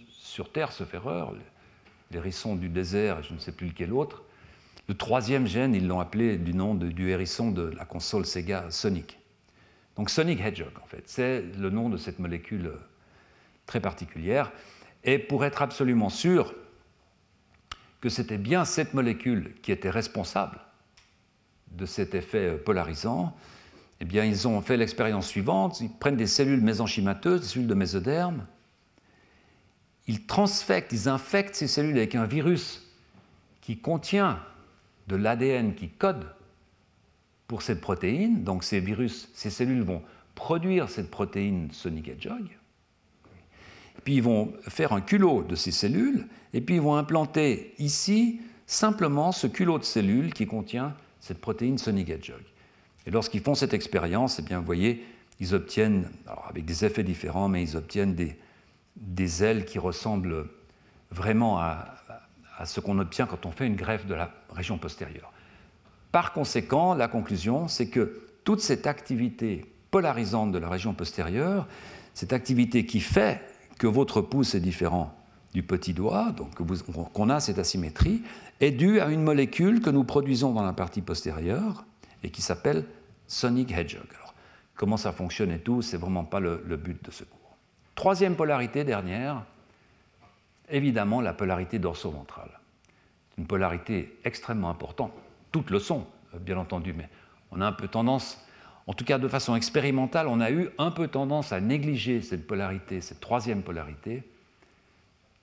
sur Terre, sauf erreur, l'hérisson du désert et je ne sais plus lequel autre, le 3e gène, ils l'ont appelé du nom du hérisson de la console Sega, Sonic. Donc Sonic Hedgehog, en fait, c'est le nom de cette molécule très particulière. Et pour être absolument sûr que c'était bien cette molécule qui était responsable de cet effet polarisant, eh bien, ils ont fait l'expérience suivante. Ils prennent des cellules mésenchymateuses, des cellules de mésoderme, ils transfectent, ils infectent ces cellules avec un virus qui contient de l'ADN qui code pour cette protéine. Donc ces cellules vont produire cette protéine Sonic Hedgehog. Puis ils vont faire un culot de ces cellules et puis ils vont implanter ici simplement ce culot de cellules qui contient cette protéine Sonic Hedgehog. Et lorsqu'ils font cette expérience, eh bien, vous voyez, ils obtiennent, alors avec des effets différents, mais ils obtiennent des ailes qui ressemblent vraiment à ce qu'on obtient quand on fait une greffe de la région postérieure. Par conséquent, la conclusion, c'est que toute cette activité polarisante de la région postérieure, cette activité qui fait que votre pouce est différent du petit doigt, donc qu'on a cette asymétrie, est due à une molécule que nous produisons dans la partie postérieure et qui s'appelle Sonic Hedgehog. Alors, comment ça fonctionne et tout, c'est vraiment pas le but de ce cours. 3e polarité, dernière, évidemment la polarité dorso-ventrale. C'est une polarité extrêmement importante. Toutes le sont, bien entendu, mais on a un peu tendance, en tout cas de façon expérimentale, on a eu un peu tendance à négliger cette polarité, cette 3e polarité,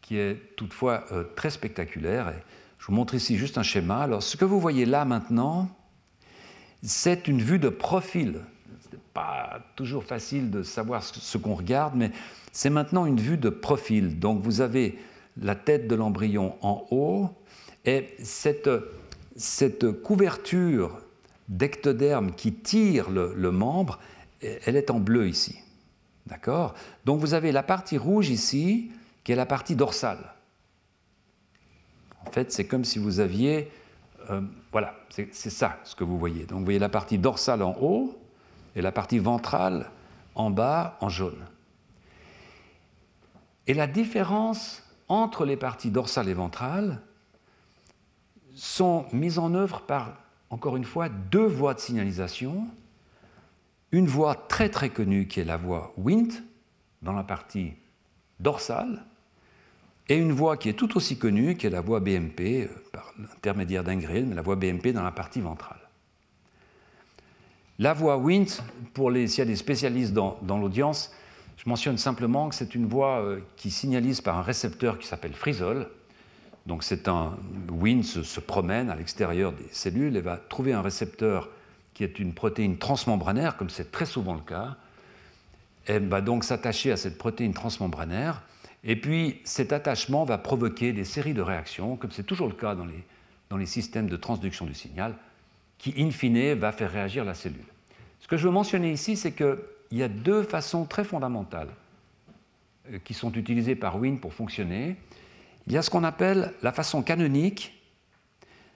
qui est toutefois très spectaculaire. Et je vous montre ici juste un schéma. Alors, ce que vous voyez là maintenant, c'est une vue de profil. Ce n'est pas toujours facile de savoir ce qu'on regarde, mais c'est maintenant une vue de profil. Donc, vous avez la tête de l'embryon en haut, et cette couverture d'ectoderme qui tire le membre, elle est en bleu ici. D'accord? Donc, vous avez la partie rouge ici, qui est la partie dorsale. En fait, c'est comme si vous aviez... voilà, c'est ça ce que vous voyez. Donc vous voyez la partie dorsale en haut et la partie ventrale en bas en jaune. Et la différence entre les parties dorsales et ventrales, sont mises en œuvre par, encore une fois, deux voies de signalisation. Une voie très très connue qui est la voie Wnt dans la partie dorsale, et une voie qui est tout aussi connue qui est la voie BMP par l'intermédiaire d'Ingrill, mais la voie BMP dans la partie ventrale. La voie Wnt, s'il y a des spécialistes dans l'audience, je mentionne simplement que c'est une voie qui signalise par un récepteur qui s'appelle frisol. Donc Wnt se promène à l'extérieur des cellules et va trouver un récepteur qui est une protéine transmembranaire, comme c'est très souvent le cas. Elle va donc s'attacher à cette protéine transmembranaire, et puis cet attachement va provoquer des séries de réactions, comme c'est toujours le cas dans les systèmes de transduction du signal, qui, in fine, va faire réagir la cellule. Ce que je veux mentionner ici, c'est qu'il y a deux façons très fondamentales qui sont utilisées par Wnt pour fonctionner. Il y a ce qu'on appelle la façon canonique,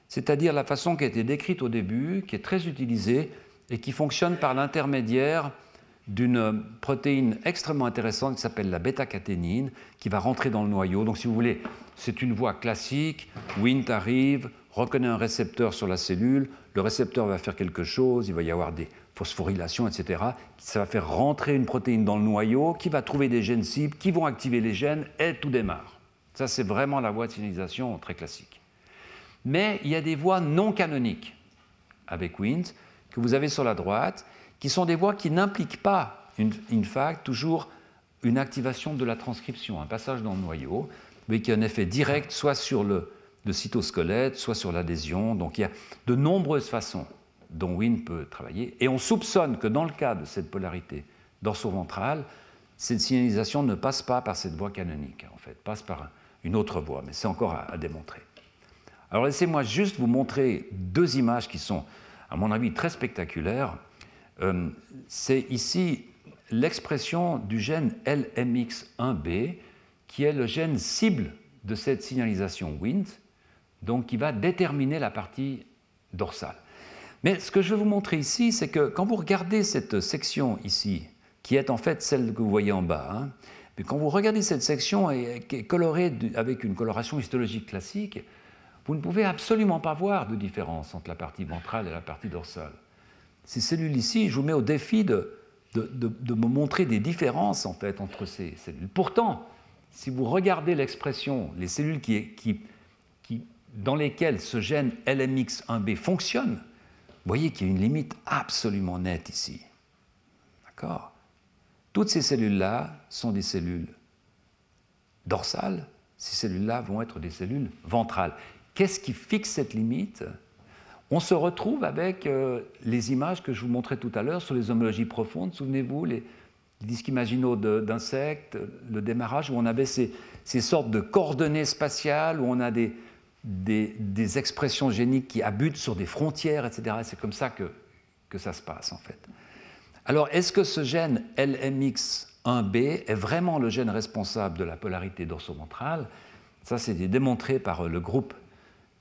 c'est-à-dire la façon qui a été décrite au début, qui est très utilisée et qui fonctionne par l'intermédiaire d'une protéine extrêmement intéressante qui s'appelle la bêta-caténine, qui va rentrer dans le noyau. Donc, si vous voulez, c'est une voie classique. Wnt arrive, reconnaît un récepteur sur la cellule, le récepteur va faire quelque chose, il va y avoir des phosphorylations, etc. Ça va faire rentrer une protéine dans le noyau qui va trouver des gènes cibles, qui vont activer les gènes, et tout démarre. Ça, c'est vraiment la voie de signalisation très classique. Mais il y a des voies non canoniques avec Wnt que vous avez sur la droite, qui sont des voies qui n'impliquent pas, in fact, toujours une activation de la transcription, un passage dans le noyau, mais qui a un effet direct soit sur le cytosquelette, soit sur l'adhésion. Donc il y a de nombreuses façons dont Wnt peut travailler. Et on soupçonne que dans le cas de cette polarité dorso-ventrale, cette signalisation ne passe pas par cette voie canonique, en fait, passe par une autre voie, mais c'est encore à démontrer. Alors laissez-moi juste vous montrer deux images qui sont, à mon avis, très spectaculaires. C'est ici l'expression du gène LMX1B, qui est le gène cible de cette signalisation Wnt, donc qui va déterminer la partie dorsale. Mais ce que je veux vous montrer ici, c'est que quand vous regardez cette section ici, qui est en fait celle que vous voyez en bas, mais quand vous regardez cette section qui est colorée avec une coloration histologique classique, vous ne pouvez absolument pas voir de différence entre la partie ventrale et la partie dorsale. Ces cellules ici, je vous mets au défi de me montrer des différences en fait, entre ces cellules. Pourtant, si vous regardez l'expression, les cellules dans lesquelles ce gène LMX1B fonctionne, vous voyez qu'il y a une limite absolument nette ici. D'accord ? Toutes ces cellules-là sont des cellules dorsales, ces cellules-là vont être des cellules ventrales. Qu'est-ce qui fixe cette limite ? On se retrouve avec les images que je vous montrais tout à l'heure sur les homologies profondes. Souvenez-vous, les disques imaginaux d'insectes, le démarrage, où on avait ces sortes de coordonnées spatiales, où on a des expressions géniques qui abutent sur des frontières, etc. C'est comme ça que ça se passe, en fait. Alors, est-ce que ce gène LMX1B est vraiment le gène responsable de la polarité dorso-ventrale ? Ça, c'est démontré par le groupe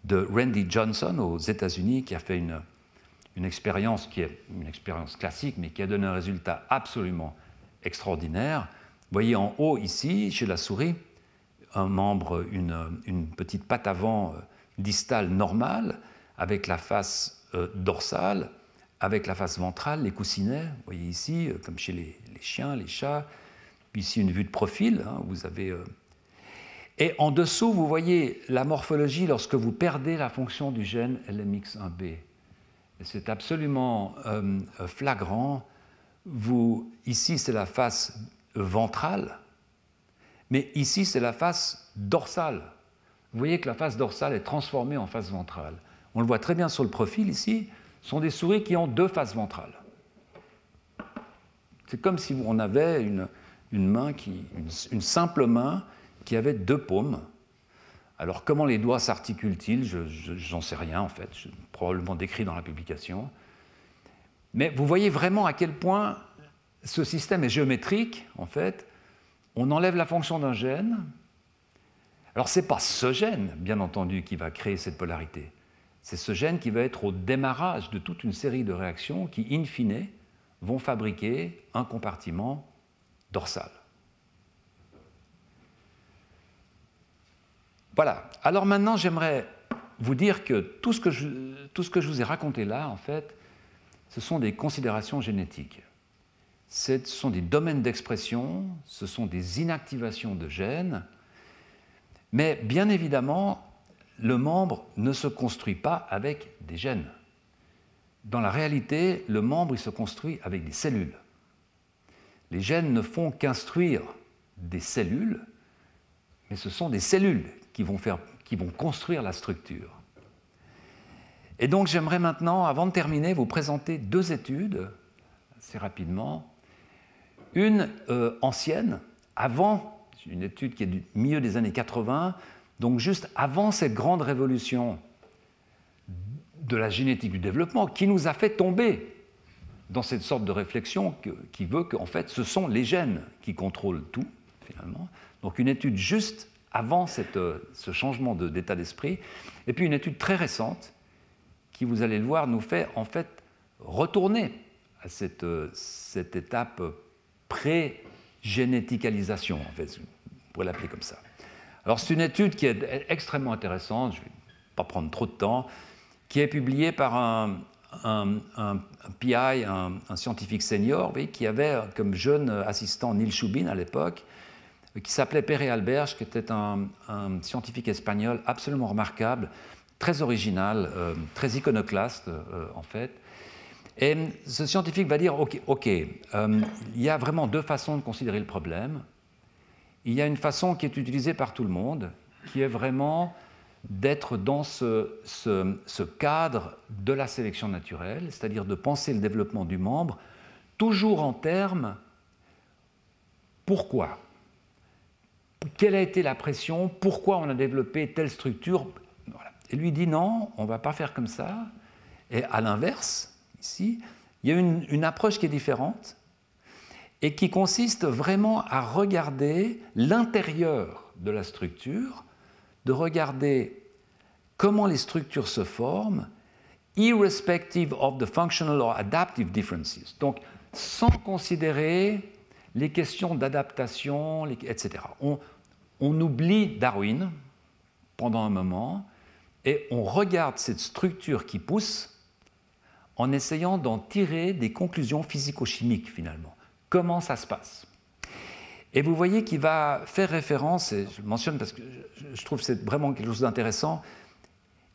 de Randy Johnson aux États-Unis, qui a fait une expérience qui est une expérience classique, mais qui a donné un résultat absolument extraordinaire. Vous voyez en haut ici, chez la souris, un membre, une petite patte avant distale normale, avec la face dorsale, avec la face ventrale, les coussinets, vous voyez ici, comme chez les chiens, les chats. Puis ici, une vue de profil, vous avez... Et en dessous, vous voyez la morphologie lorsque vous perdez la fonction du gène LMX1B. C'est absolument flagrant. Ici, c'est la face ventrale, mais ici, c'est la face dorsale. Vous voyez que la face dorsale est transformée en face ventrale. On le voit très bien sur le profil ici. Ce sont des souris qui ont deux faces ventrales. C'est comme si on avait une simple main qui avait deux paumes. Alors, comment les doigts s'articulent-ils ? J'en sais rien, en fait. C'est probablement décrit dans la publication. Mais vous voyez vraiment à quel point ce système est géométrique, en fait. On enlève la fonction d'un gène. Alors, ce n'est pas ce gène, bien entendu, qui va créer cette polarité. C'est ce gène qui va être au démarrage de toute une série de réactions qui, in fine, vont fabriquer un compartiment dorsal. Voilà. Alors maintenant, j'aimerais vous dire que tout ce que je vous ai raconté là, en fait, ce sont des considérations génétiques. Ce sont des domaines d'expression, ce sont des inactivations de gènes, mais bien évidemment, le membre ne se construit pas avec des gènes. Dans la réalité, le membre il se construit avec des cellules. Les gènes ne font qu'instruire des cellules, mais ce sont des cellules qui vont construire la structure. Et donc j'aimerais maintenant, avant de terminer, vous présenter deux études, assez rapidement. Une ancienne, avant, une étude qui est du milieu des années 80, donc juste avant cette grande révolution de la génétique du développement, qui nous a fait tomber dans cette sorte de réflexion qui veut qu'en fait, ce sont les gènes qui contrôlent tout, finalement. Donc une étude juste avant ce changement d'état d'esprit, et puis une étude très récente, qui, vous allez le voir, nous fait en fait retourner à cette étape pré-généticalisation, en fait, on pourrait l'appeler comme ça. Alors c'est une étude qui est extrêmement intéressante, je ne vais pas prendre trop de temps, qui est publiée par un PI, un scientifique senior, oui, qui avait comme jeune assistant Neil Shubin à l'époque, qui s'appelait Pere Alberch, qui était un scientifique espagnol absolument remarquable, très original, très iconoclaste en fait. Et ce scientifique va dire, OK, il y a vraiment deux façons de considérer le problème. Il y a une façon qui est utilisée par tout le monde, qui est vraiment d'être dans ce cadre de la sélection naturelle, c'est-à-dire de penser le développement du membre toujours en termes pourquoi ? Quelle a été la pression ? Pourquoi on a développé telle structure ? Voilà. Et lui dit non, on ne va pas faire comme ça. Et à l'inverse, ici, il y a une approche qui est différente et qui consiste vraiment à regarder l'intérieur de la structure, de regarder comment les structures se forment, irrespective of the functional or adaptive differences. Donc, sans considérer les questions d'adaptation, etc. On oublie Darwin pendant un moment et on regarde cette structure qui pousse en essayant d'en tirer des conclusions physico-chimiques finalement. Comment ça se passe ? Et vous voyez qu'il va faire référence, et je le mentionne parce que je trouve que c'est vraiment quelque chose d'intéressant,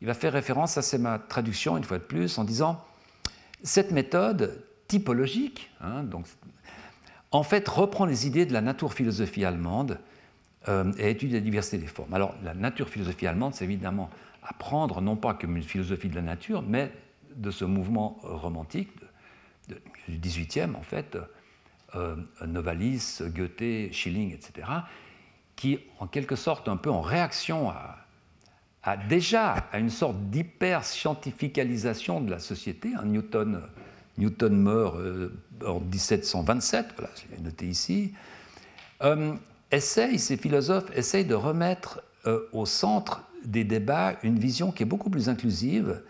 il va faire référence, ça c'est ma traduction une fois de plus, en disant cette méthode typologique, donc, en fait reprend les idées de la naturphilosophie allemande et étudie la diversité des formes. Alors la naturphilosophie allemande, c'est évidemment apprendre non pas comme une philosophie de la nature, mais de ce mouvement romantique du XVIIIe en fait, Novalis, Goethe, Schilling, etc., qui, en quelque sorte, un peu en réaction déjà à une sorte d'hyper-scientificalisation de la société. Newton meurt en 1727, voilà, je l'ai noté ici. Ces philosophes essayent de remettre au centre des débats une vision qui est beaucoup plus inclusive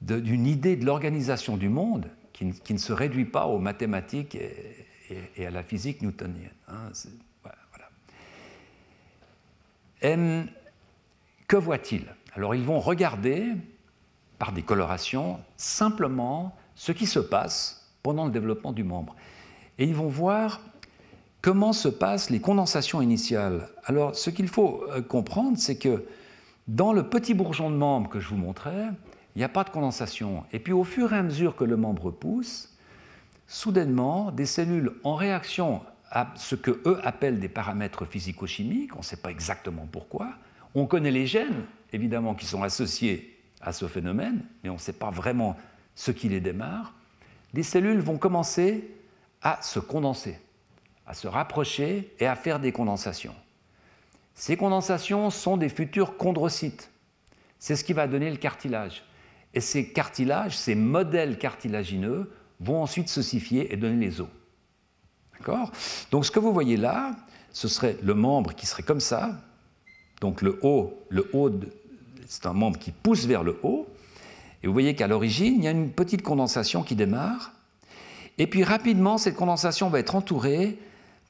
d'une idée de l'organisation du monde qui ne se réduit pas aux mathématiques et à la physique newtonienne. Voilà. Que voient-ils ? Alors, ils vont regarder, par des colorations, simplement ce qui se passe pendant le développement du membre. Et ils vont voir comment se passent les condensations initiales. Alors, ce qu'il faut comprendre, c'est que dans le petit bourgeon de membre que je vous montrais, il n'y a pas de condensation. Et puis, au fur et à mesure que le membre pousse, soudainement, des cellules en réaction à ce qu'eux appellent des paramètres physico-chimiques, on ne sait pas exactement pourquoi, on connaît les gènes, évidemment, qui sont associés à ce phénomène, mais on ne sait pas vraiment ce qui les démarre, des cellules vont commencer à se condenser, à se rapprocher et à faire des condensations. Ces condensations sont des futurs chondrocytes. C'est ce qui va donner le cartilage. Et ces cartilages, ces modèles cartilagineux, vont ensuite s'ossifier et donner les os. D'accord ? Donc ce que vous voyez là, ce serait le membre qui serait comme ça. Donc le haut, c'est un membre qui pousse vers le haut. Et vous voyez qu'à l'origine, il y a une petite condensation qui démarre. Et puis rapidement, cette condensation va être entourée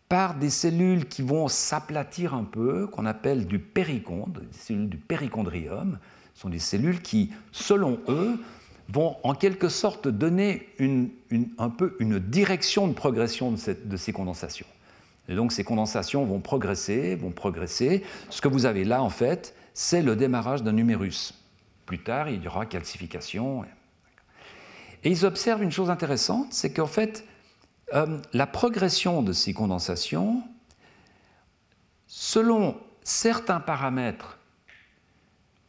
par des cellules qui vont s'aplatir un peu, qu'on appelle du périchondre, des cellules du périchondrium, Ce sont des cellules qui, selon eux, vont en quelque sorte donner un peu une direction de progression de ces condensations. Et donc ces condensations vont progresser, vont progresser. Ce que vous avez là, en fait, c'est le démarrage d'un numérus. Plus tard, il y aura calcification. Et ils observent une chose intéressante, c'est qu'en fait, la progression de ces condensations, selon certains paramètres,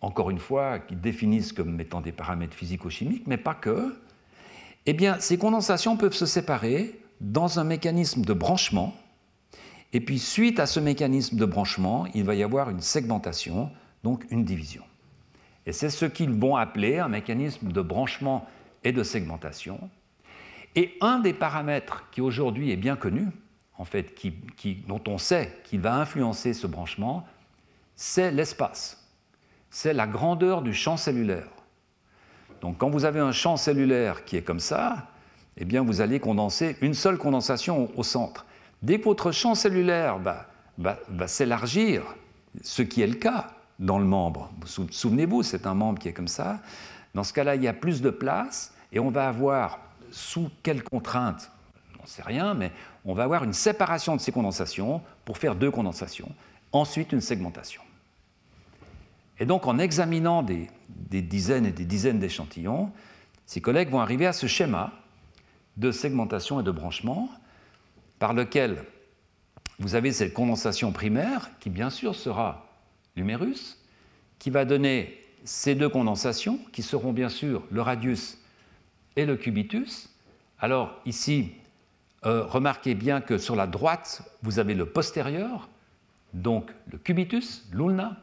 encore une fois, qui définissent comme étant des paramètres physico-chimiques, mais pas que, eh bien, ces condensations peuvent se séparer dans un mécanisme de branchement, et puis suite à ce mécanisme de branchement, il va y avoir une segmentation, donc une division. Et c'est ce qu'ils vont appeler un mécanisme de branchement et de segmentation. Et un des paramètres qui aujourd'hui est bien connu, en fait, dont on sait qu'il va influencer ce branchement, c'est l'espace. C'est la grandeur du champ cellulaire. Donc quand vous avez un champ cellulaire qui est comme ça, eh bien vous allez condenser une seule condensation au centre. Dès que votre champ cellulaire va s'élargir, ce qui est le cas dans le membre, souvenez-vous, c'est un membre qui est comme ça, dans ce cas-là, il y a plus de place et on va avoir, sous quelles contraintes, on n'en sait rien, mais on va avoir une séparation de ces condensations pour faire deux condensations, ensuite une segmentation. Et donc, en examinant des dizaines et des dizaines d'échantillons, ces collègues vont arriver à ce schéma de segmentation et de branchement par lequel vous avez cette condensation primaire qui, bien sûr, sera l'humérus, qui va donner ces deux condensations qui seront, bien sûr, le radius et le cubitus. Alors, ici, remarquez bien que sur la droite, vous avez le postérieur, donc le cubitus, l'ulna.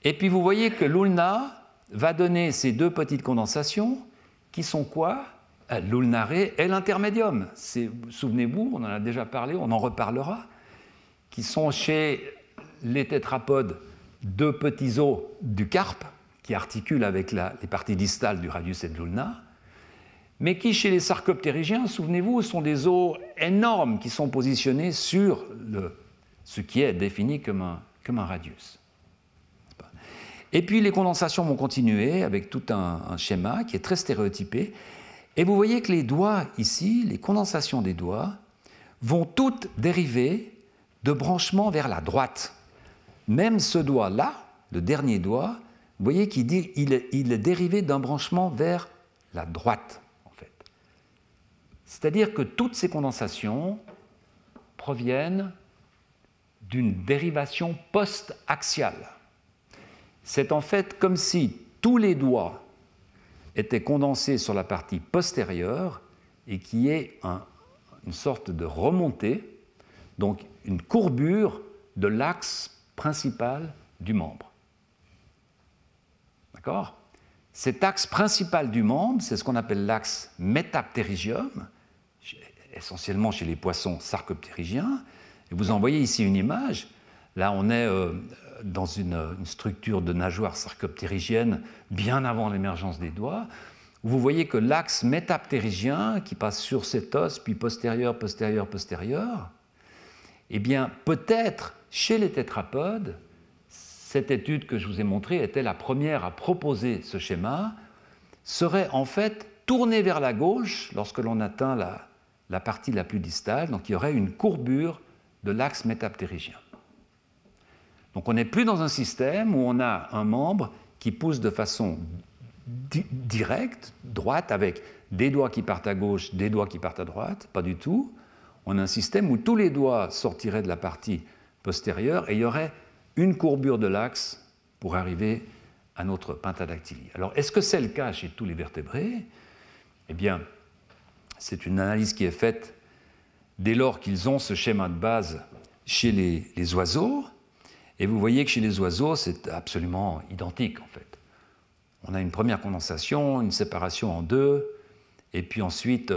Et puis vous voyez que l'ulna va donner ces deux petites condensations qui sont quoi? L'ulnare et l'intermédium. Souvenez-vous, on en a déjà parlé, on en reparlera, qui sont chez les tétrapodes deux petits os du carpe qui articulent avec les parties distales du radius et de l'ulna, mais qui chez les sarcoptérygiens, souvenez-vous, sont des os énormes qui sont positionnés sur ce qui est défini comme un radius. Et puis les condensations vont continuer avec tout un schéma qui est très stéréotypé. Et vous voyez que les doigts ici, les condensations des doigts, vont toutes dériver de branchements vers la droite. Même ce doigt-là, le dernier doigt, vous voyez qu'il est dérivé d'un branchement vers la droite, en fait. C'est-à-dire que toutes ces condensations proviennent d'une dérivation post-axiale. C'est en fait comme si tous les doigts étaient condensés sur la partie postérieure et qu'il y ait une sorte de remontée, donc une courbure de l'axe principal du membre. D'accord ? Cet axe principal du membre, c'est ce qu'on appelle l'axe métaptérygium, essentiellement chez les poissons sarcoptérygiens. Et vous en voyez ici une image. Là, on est dans une structure de nageoire sarcoptérygienne bien avant l'émergence des doigts. Vous voyez que l'axe métaptérygien qui passe sur cet os, puis postérieur, postérieur, postérieur, eh bien, peut-être chez les tétrapodes, cette étude que je vous ai montrée était la première à proposer ce schéma, serait en fait tournée vers la gauche lorsque l'on atteint la partie la plus distale, donc il y aurait une courbure de l'axe métaptérygien. Donc on n'est plus dans un système où on a un membre qui pousse de façon directe, droite, avec des doigts qui partent à gauche, des doigts qui partent à droite, pas du tout. On a un système où tous les doigts sortiraient de la partie postérieure et il y aurait une courbure de l'axe pour arriver à notre pentadactylie. Alors est-ce que c'est le cas chez tous les vertébrés? Eh bien, c'est une analyse qui est faite dès lors qu'ils ont ce schéma de base chez les oiseaux. Et vous voyez que chez les oiseaux, c'est absolument identique, en fait. On a une première condensation, une séparation en deux, et puis ensuite,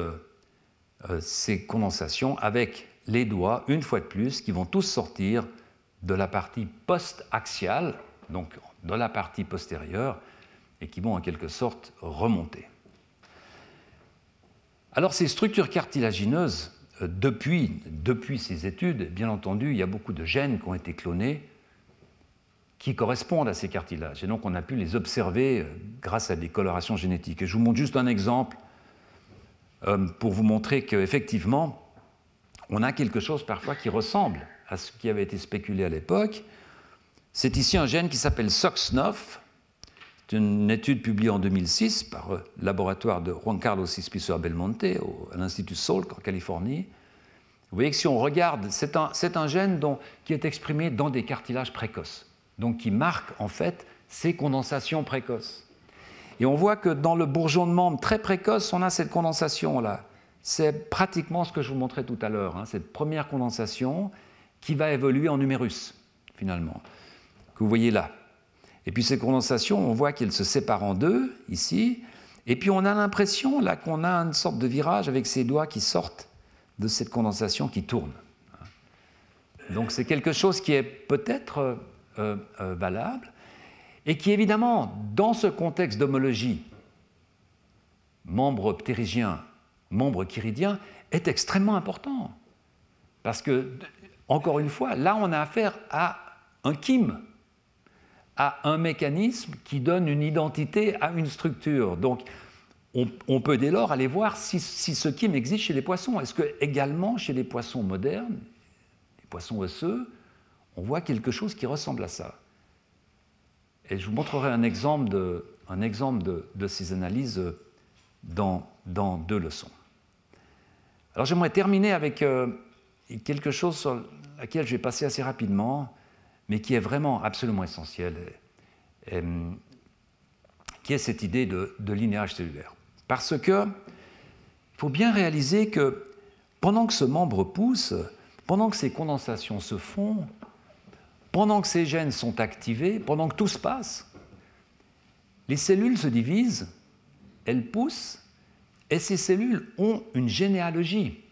ces condensations avec les doigts, une fois de plus, qui vont tous sortir de la partie post-axiale, donc de la partie postérieure, et qui vont en quelque sorte remonter. Alors, ces structures cartilagineuses, depuis ces études, bien entendu, il y a beaucoup de gènes qui ont été clonés qui correspondent à ces cartilages. Et donc on a pu les observer grâce à des colorations génétiques. Et je vous montre juste un exemple pour vous montrer qu'effectivement, on a quelque chose parfois qui ressemble à ce qui avait été spéculé à l'époque. C'est ici un gène qui s'appelle SOX9. C'est une étude publiée en 2006 par le laboratoire de Juan Carlos Ispizo Belmonte à l'Institut Salk en Californie. Vous voyez que si on regarde, c'est un gène qui est exprimé dans des cartilages précoces, donc qui marque en fait ces condensations précoces. Et on voit que dans le bourgeon de membre très précoce, on a cette condensation-là. C'est pratiquement ce que je vous montrais tout à l'heure, cette première condensation qui va évoluer en numérus, finalement, que vous voyez là. Et puis ces condensations, on voit qu'elles se séparent en deux, ici, et puis on a l'impression là qu'on a une sorte de virage avec ces doigts qui sortent de cette condensation qui tourne. Donc c'est quelque chose qui est peut-être valable, et qui évidemment, dans ce contexte d'homologie, membre ptérygien, membre chiridien, est extrêmement important. Parce que, encore une fois, là on a affaire à un chime, à un mécanisme qui donne une identité à une structure. Donc, on peut dès lors aller voir si ce chime existe chez les poissons. Est-ce que également chez les poissons modernes, les poissons osseux, on voit quelque chose qui ressemble à ça? Et je vous montrerai un exemple de ces analyses dans 2 leçons. Alors j'aimerais terminer avec quelque chose sur laquelle je vais passer assez rapidement, mais qui est vraiment absolument essentiel, qui est cette idée de linéage cellulaire. Parce qu'il faut bien réaliser que pendant que ce membre pousse, pendant que ces condensations se font, pendant que ces gènes sont activés, pendant que tout se passe, les cellules se divisent, elles poussent, et ces cellules ont une généalogie.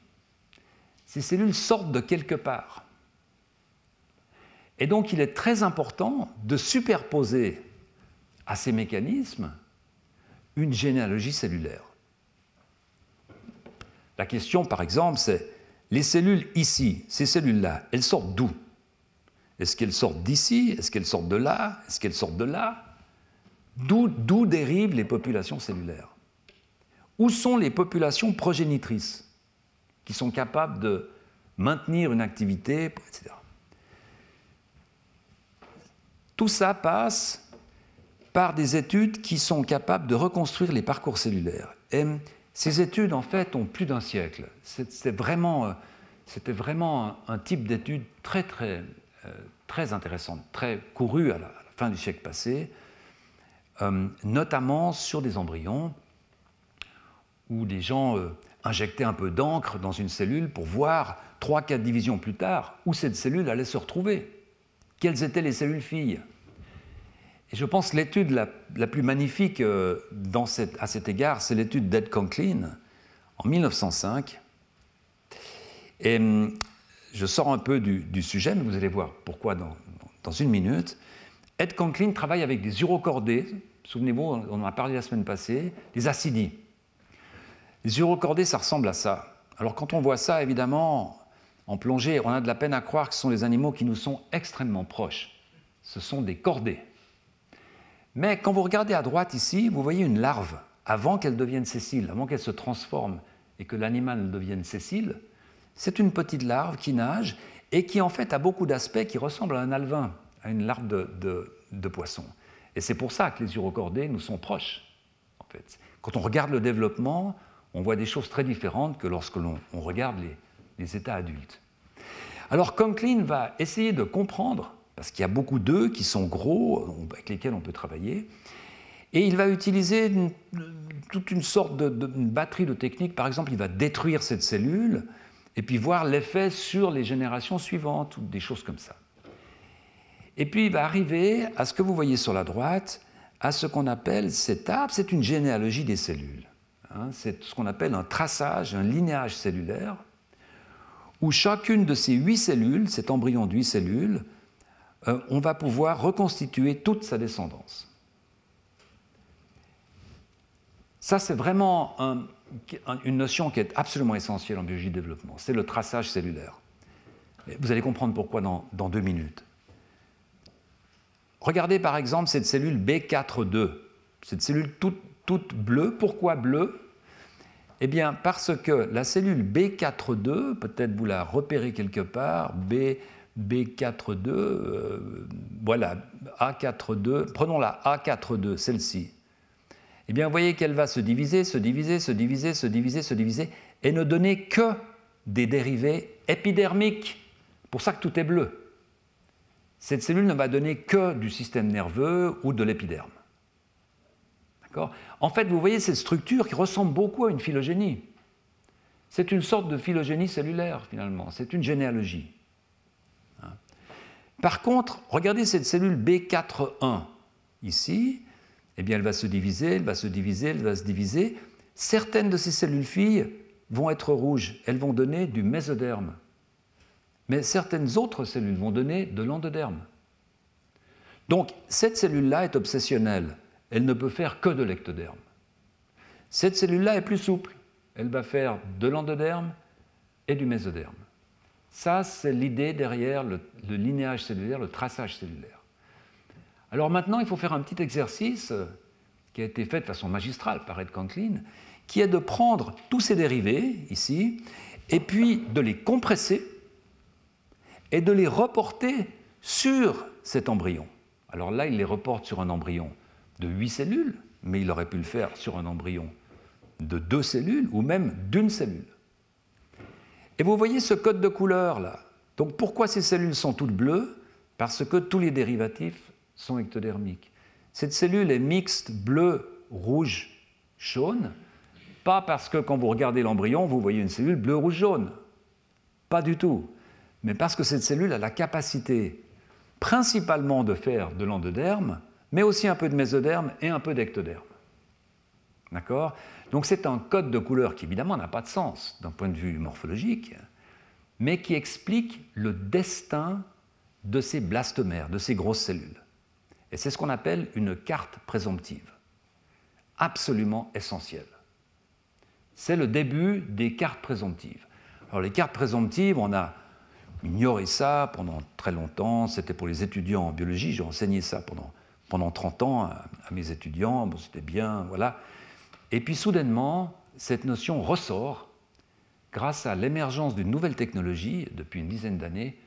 Ces cellules sortent de quelque part. Et donc, il est très important de superposer à ces mécanismes une généalogie cellulaire. La question, par exemple, c'est les cellules ici, ces cellules-là, elles sortent d'où? Est-ce qu'elles sortent d'ici? Est-ce qu'elles sortent de là? Est-ce qu'elles sortent de là? D'où dérivent les populations cellulaires? Où sont les populations progénitrices qui sont capables de maintenir une activité, etc. Tout ça passe par des études qui sont capables de reconstruire les parcours cellulaires. Et ces études, en fait, ont plus d'1 siècle. C'était vraiment un type d'étude très intéressante, très courue à la fin du siècle passé, notamment sur des embryons où des gens injectaient un peu d'encre dans une cellule pour voir 3-4 divisions plus tard où cette cellule allait se retrouver. Quelles étaient les cellules filles? Et je pense que l'étude la plus magnifique à cet égard, c'est l'étude d'Ed Conklin en 1905. Et je sors un peu du sujet, mais vous allez voir pourquoi dans 1 minute. Ed Conklin travaille avec des urocordés, souvenez-vous, on en a parlé la semaine passée, des acidies. Les urocordés, ça ressemble à ça. Alors quand on voit ça, évidemment, en plongée, on a de la peine à croire que ce sont des animaux qui nous sont extrêmement proches. Ce sont des cordés. Mais quand vous regardez à droite ici, vous voyez une larve, avant qu'elle devienne sessile, avant qu'elle se transforme et que l'animal devienne sessile. C'est une petite larve qui nage et qui en fait a beaucoup d'aspects qui ressemblent à un alevin, à une larve de poisson. Et c'est pour ça que les urocordés nous sont proches. En fait. Quand on regarde le développement, on voit des choses très différentes que lorsque l'on regarde les états adultes. Alors Conklin va essayer de comprendre, parce qu'il y a beaucoup d'œufs qui sont gros, avec lesquels on peut travailler, et il va utiliser toute une sorte de batterie de techniques. Par exemple, il va détruire cette cellule et puis voir l'effet sur les générations suivantes, ou des choses comme ça. Et puis il va arriver à ce que vous voyez sur la droite, à ce qu'on appelle cette arbre, c'est une généalogie des cellules. C'est ce qu'on appelle un traçage, un linéage cellulaire, où chacune de ces 8 cellules, cet embryon de 8 cellules, on va pouvoir reconstituer toute sa descendance. Ça, c'est vraiment une notion qui est absolument essentielle en biologie de développement. C'est le traçage cellulaire. Vous allez comprendre pourquoi dans 2 minutes. regardez par exemple cette cellule B4-2, cette cellule toute bleue. Pourquoi bleue? Eh bien, parce que la cellule B4-2, peut-être vous la repérez quelque part, B4-2, voilà, A4-2, prenons la A4-2, celle-ci. Eh bien, vous voyez qu'elle va se diviser, et ne donner que des dérivés épidermiques. C'est pour ça que tout est bleu. Cette cellule ne va donner que du système nerveux ou de l'épiderme. D'accord ? En fait, vous voyez cette structure qui ressemble beaucoup à une phylogénie. C'est une sorte de phylogénie cellulaire, finalement. C'est une généalogie. Par contre, regardez cette cellule B4-1, ici. Eh bien, elle va se diviser, elle va se diviser, elle va se diviser. Certaines de ces cellules filles vont être rouges. Elles vont donner du mésoderme. Mais certaines autres cellules vont donner de l'endoderme. Donc, cette cellule-là est obsessionnelle. Elle ne peut faire que de l'ectoderme. Cette cellule-là est plus souple. Elle va faire de l'endoderme et du mésoderme. Ça, c'est l'idée derrière le linéage cellulaire, le traçage cellulaire. Alors maintenant, il faut faire un petit exercice qui a été fait de façon magistrale par Ed Conklin, qui est de prendre tous ces dérivés, ici, et puis de les compresser et de les reporter sur cet embryon. Alors là, il les reporte sur un embryon de 8 cellules, mais il aurait pu le faire sur un embryon de 2 cellules ou même d'une cellule. Et vous voyez ce code de couleur là. Donc pourquoi ces cellules sont toutes bleues? Parce que tous les dérivatifs sont ectodermiques. Cette cellule est mixte bleu, rouge, jaune, pas parce que quand vous regardez l'embryon, vous voyez une cellule bleu, rouge, jaune. Pas du tout. Mais parce que cette cellule a la capacité principalement de faire de l'endoderme, mais aussi un peu de mésoderme et un peu d'ectoderme. D'accord ? Donc c'est un code de couleur qui évidemment n'a pas de sens d'un point de vue morphologique, mais qui explique le destin de ces blastomères, de ces grosses cellules. Et c'est ce qu'on appelle une carte présomptive, absolument essentielle. C'est le début des cartes présomptives. Alors les cartes présomptives, on a ignoré ça pendant très longtemps, c'était pour les étudiants en biologie, j'ai enseigné ça pendant 30 ans à mes étudiants, bon, c'était bien, voilà. Et puis soudainement, cette notion ressort grâce à l'émergence d'une nouvelle technologie depuis une dizaine d'années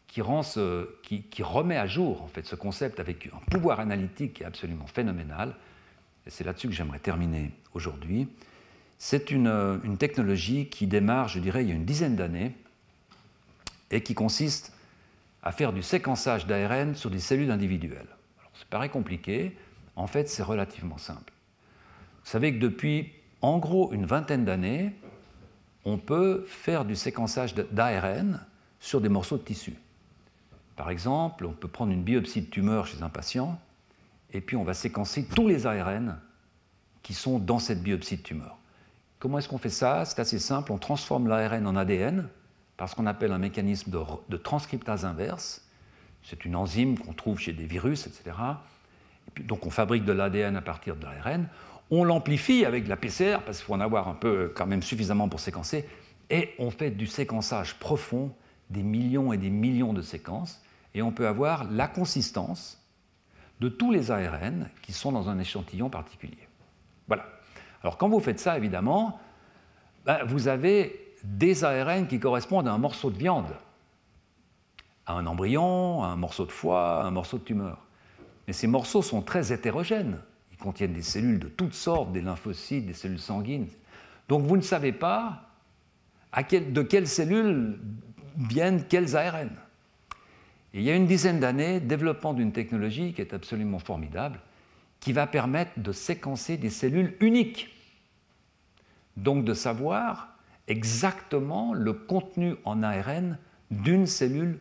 qui remet à jour en fait, ce concept avec un pouvoir analytique qui est absolument phénoménal. Et c'est là-dessus que j'aimerais terminer aujourd'hui. C'est une technologie qui démarre, je dirais, il y a une dizaine d'années et qui consiste à faire du séquençage d'ARN sur des cellules individuelles. Alors, ça paraît compliqué, en fait, c'est relativement simple. Vous savez que depuis, en gros, une vingtaine d'années, on peut faire du séquençage d'ARN sur des morceaux de tissu. Par exemple, on peut prendre une biopsie de tumeur chez un patient, et puis on va séquencer tous les ARN qui sont dans cette biopsie de tumeur. Comment est-ce qu'on fait ça? C'est assez simple, on transforme l'ARN en ADN, par ce qu'on appelle un mécanisme de transcriptase inverse. C'est une enzyme qu'on trouve chez des virus, etc. Et puis, donc on fabrique de l'ADN à partir de l'ARN, on l'amplifie avec de la PCR, parce qu'il faut en avoir un peu quand même suffisamment pour séquencer, et on fait du séquençage profond, des millions et des millions de séquences, et on peut avoir la consistance de tous les ARN qui sont dans un échantillon particulier. Voilà. Alors quand vous faites ça, évidemment, vous avez des ARN qui correspondent à un morceau de viande, à un embryon, à un morceau de foie, à un morceau de tumeur. Mais ces morceaux sont très hétérogènes. Ils contiennent des cellules de toutes sortes, des lymphocytes, des cellules sanguines. Donc vous ne savez pas de quelles cellules viennent quels ARN. Et il y a une dizaine d'années, développement d'une technologie qui est absolument formidable, qui va permettre de séquencer des cellules uniques. Donc de savoir exactement le contenu en ARN d'une cellule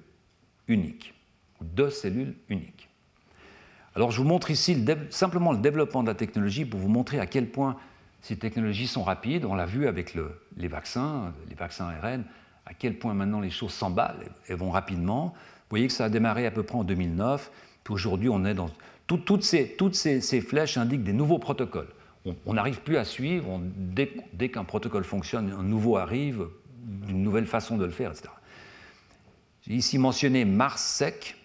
unique, ou de cellules uniques. Alors je vous montre ici simplement le développement de la technologie pour vous montrer à quel point ces technologies sont rapides. On l'a vu avec les vaccins ARN, à quel point maintenant les choses s'emballent et vont rapidement. Vous voyez que ça a démarré à peu près en 2009, puis aujourd'hui on est dans... Toutes ces flèches indiquent des nouveaux protocoles. On n'arrive plus à suivre, dès qu'un protocole fonctionne, un nouveau arrive, une nouvelle façon de le faire, etc. J'ai ici mentionné MarsSec,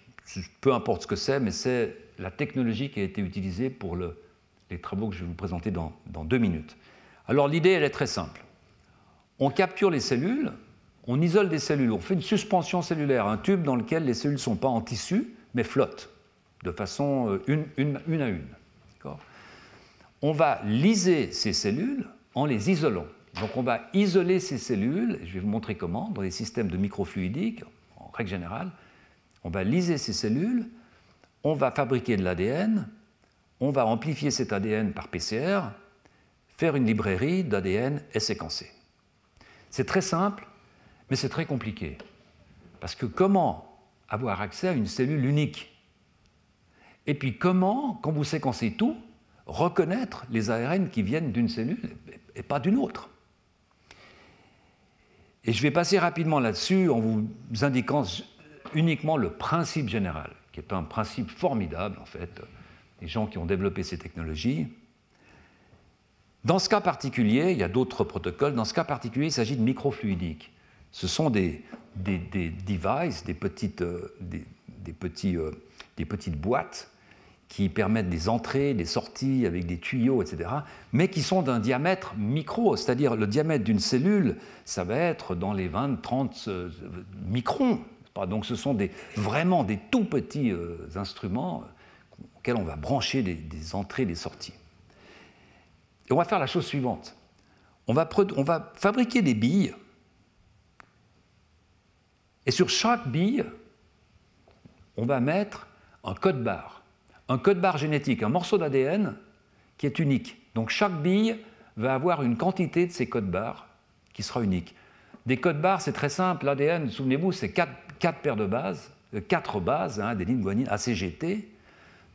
peu importe ce que c'est, mais c'est la technologie qui a été utilisée pour les travaux que je vais vous présenter dans 2 minutes. Alors l'idée, elle est très simple. On capture les cellules, on isole des cellules, on fait une suspension cellulaire, un tube dans lequel les cellules ne sont pas en tissu, mais flottent, de façon une à une. On va lyser ces cellules en les isolant. Donc on va isoler ces cellules, je vais vous montrer comment, dans les systèmes de microfluidique, en règle générale. On va lyser ces cellules, on va fabriquer de l'ADN, on va amplifier cet ADN par PCR, faire une librairie d'ADN et séquencer. C'est très simple, mais c'est très compliqué. Parce que comment avoir accès à une cellule unique? Et puis comment, quand vous séquencez tout, reconnaître les ARN qui viennent d'une cellule et pas d'une autre? Et je vais passer rapidement là-dessus en vous indiquant uniquement le principe général, qui est un principe formidable, en fait, des gens qui ont développé ces technologies. Dans ce cas particulier, il y a d'autres protocoles, dans ce cas particulier, il s'agit de microfluidiques. Ce sont des devices, des petites boîtes qui permettent des entrées, des sorties avec des tuyaux, etc., mais qui sont d'un diamètre micro, c'est-à-dire le diamètre d'une cellule, ça va être dans les 20-30 microns. Donc ce sont vraiment des tout petits instruments auxquels on va brancher des entrées, des sorties. Et on va faire la chose suivante. On va fabriquer des billes, et sur chaque bille, on va mettre un code barre. Un code barre génétique, un morceau d'ADN qui est unique. Donc chaque bille va avoir une quantité de ces codes barres qui sera unique. Des codes barres, c'est très simple. L'ADN, souvenez-vous, c'est 4 paires de bases, 4 bases, adénine, guanine, ACGT.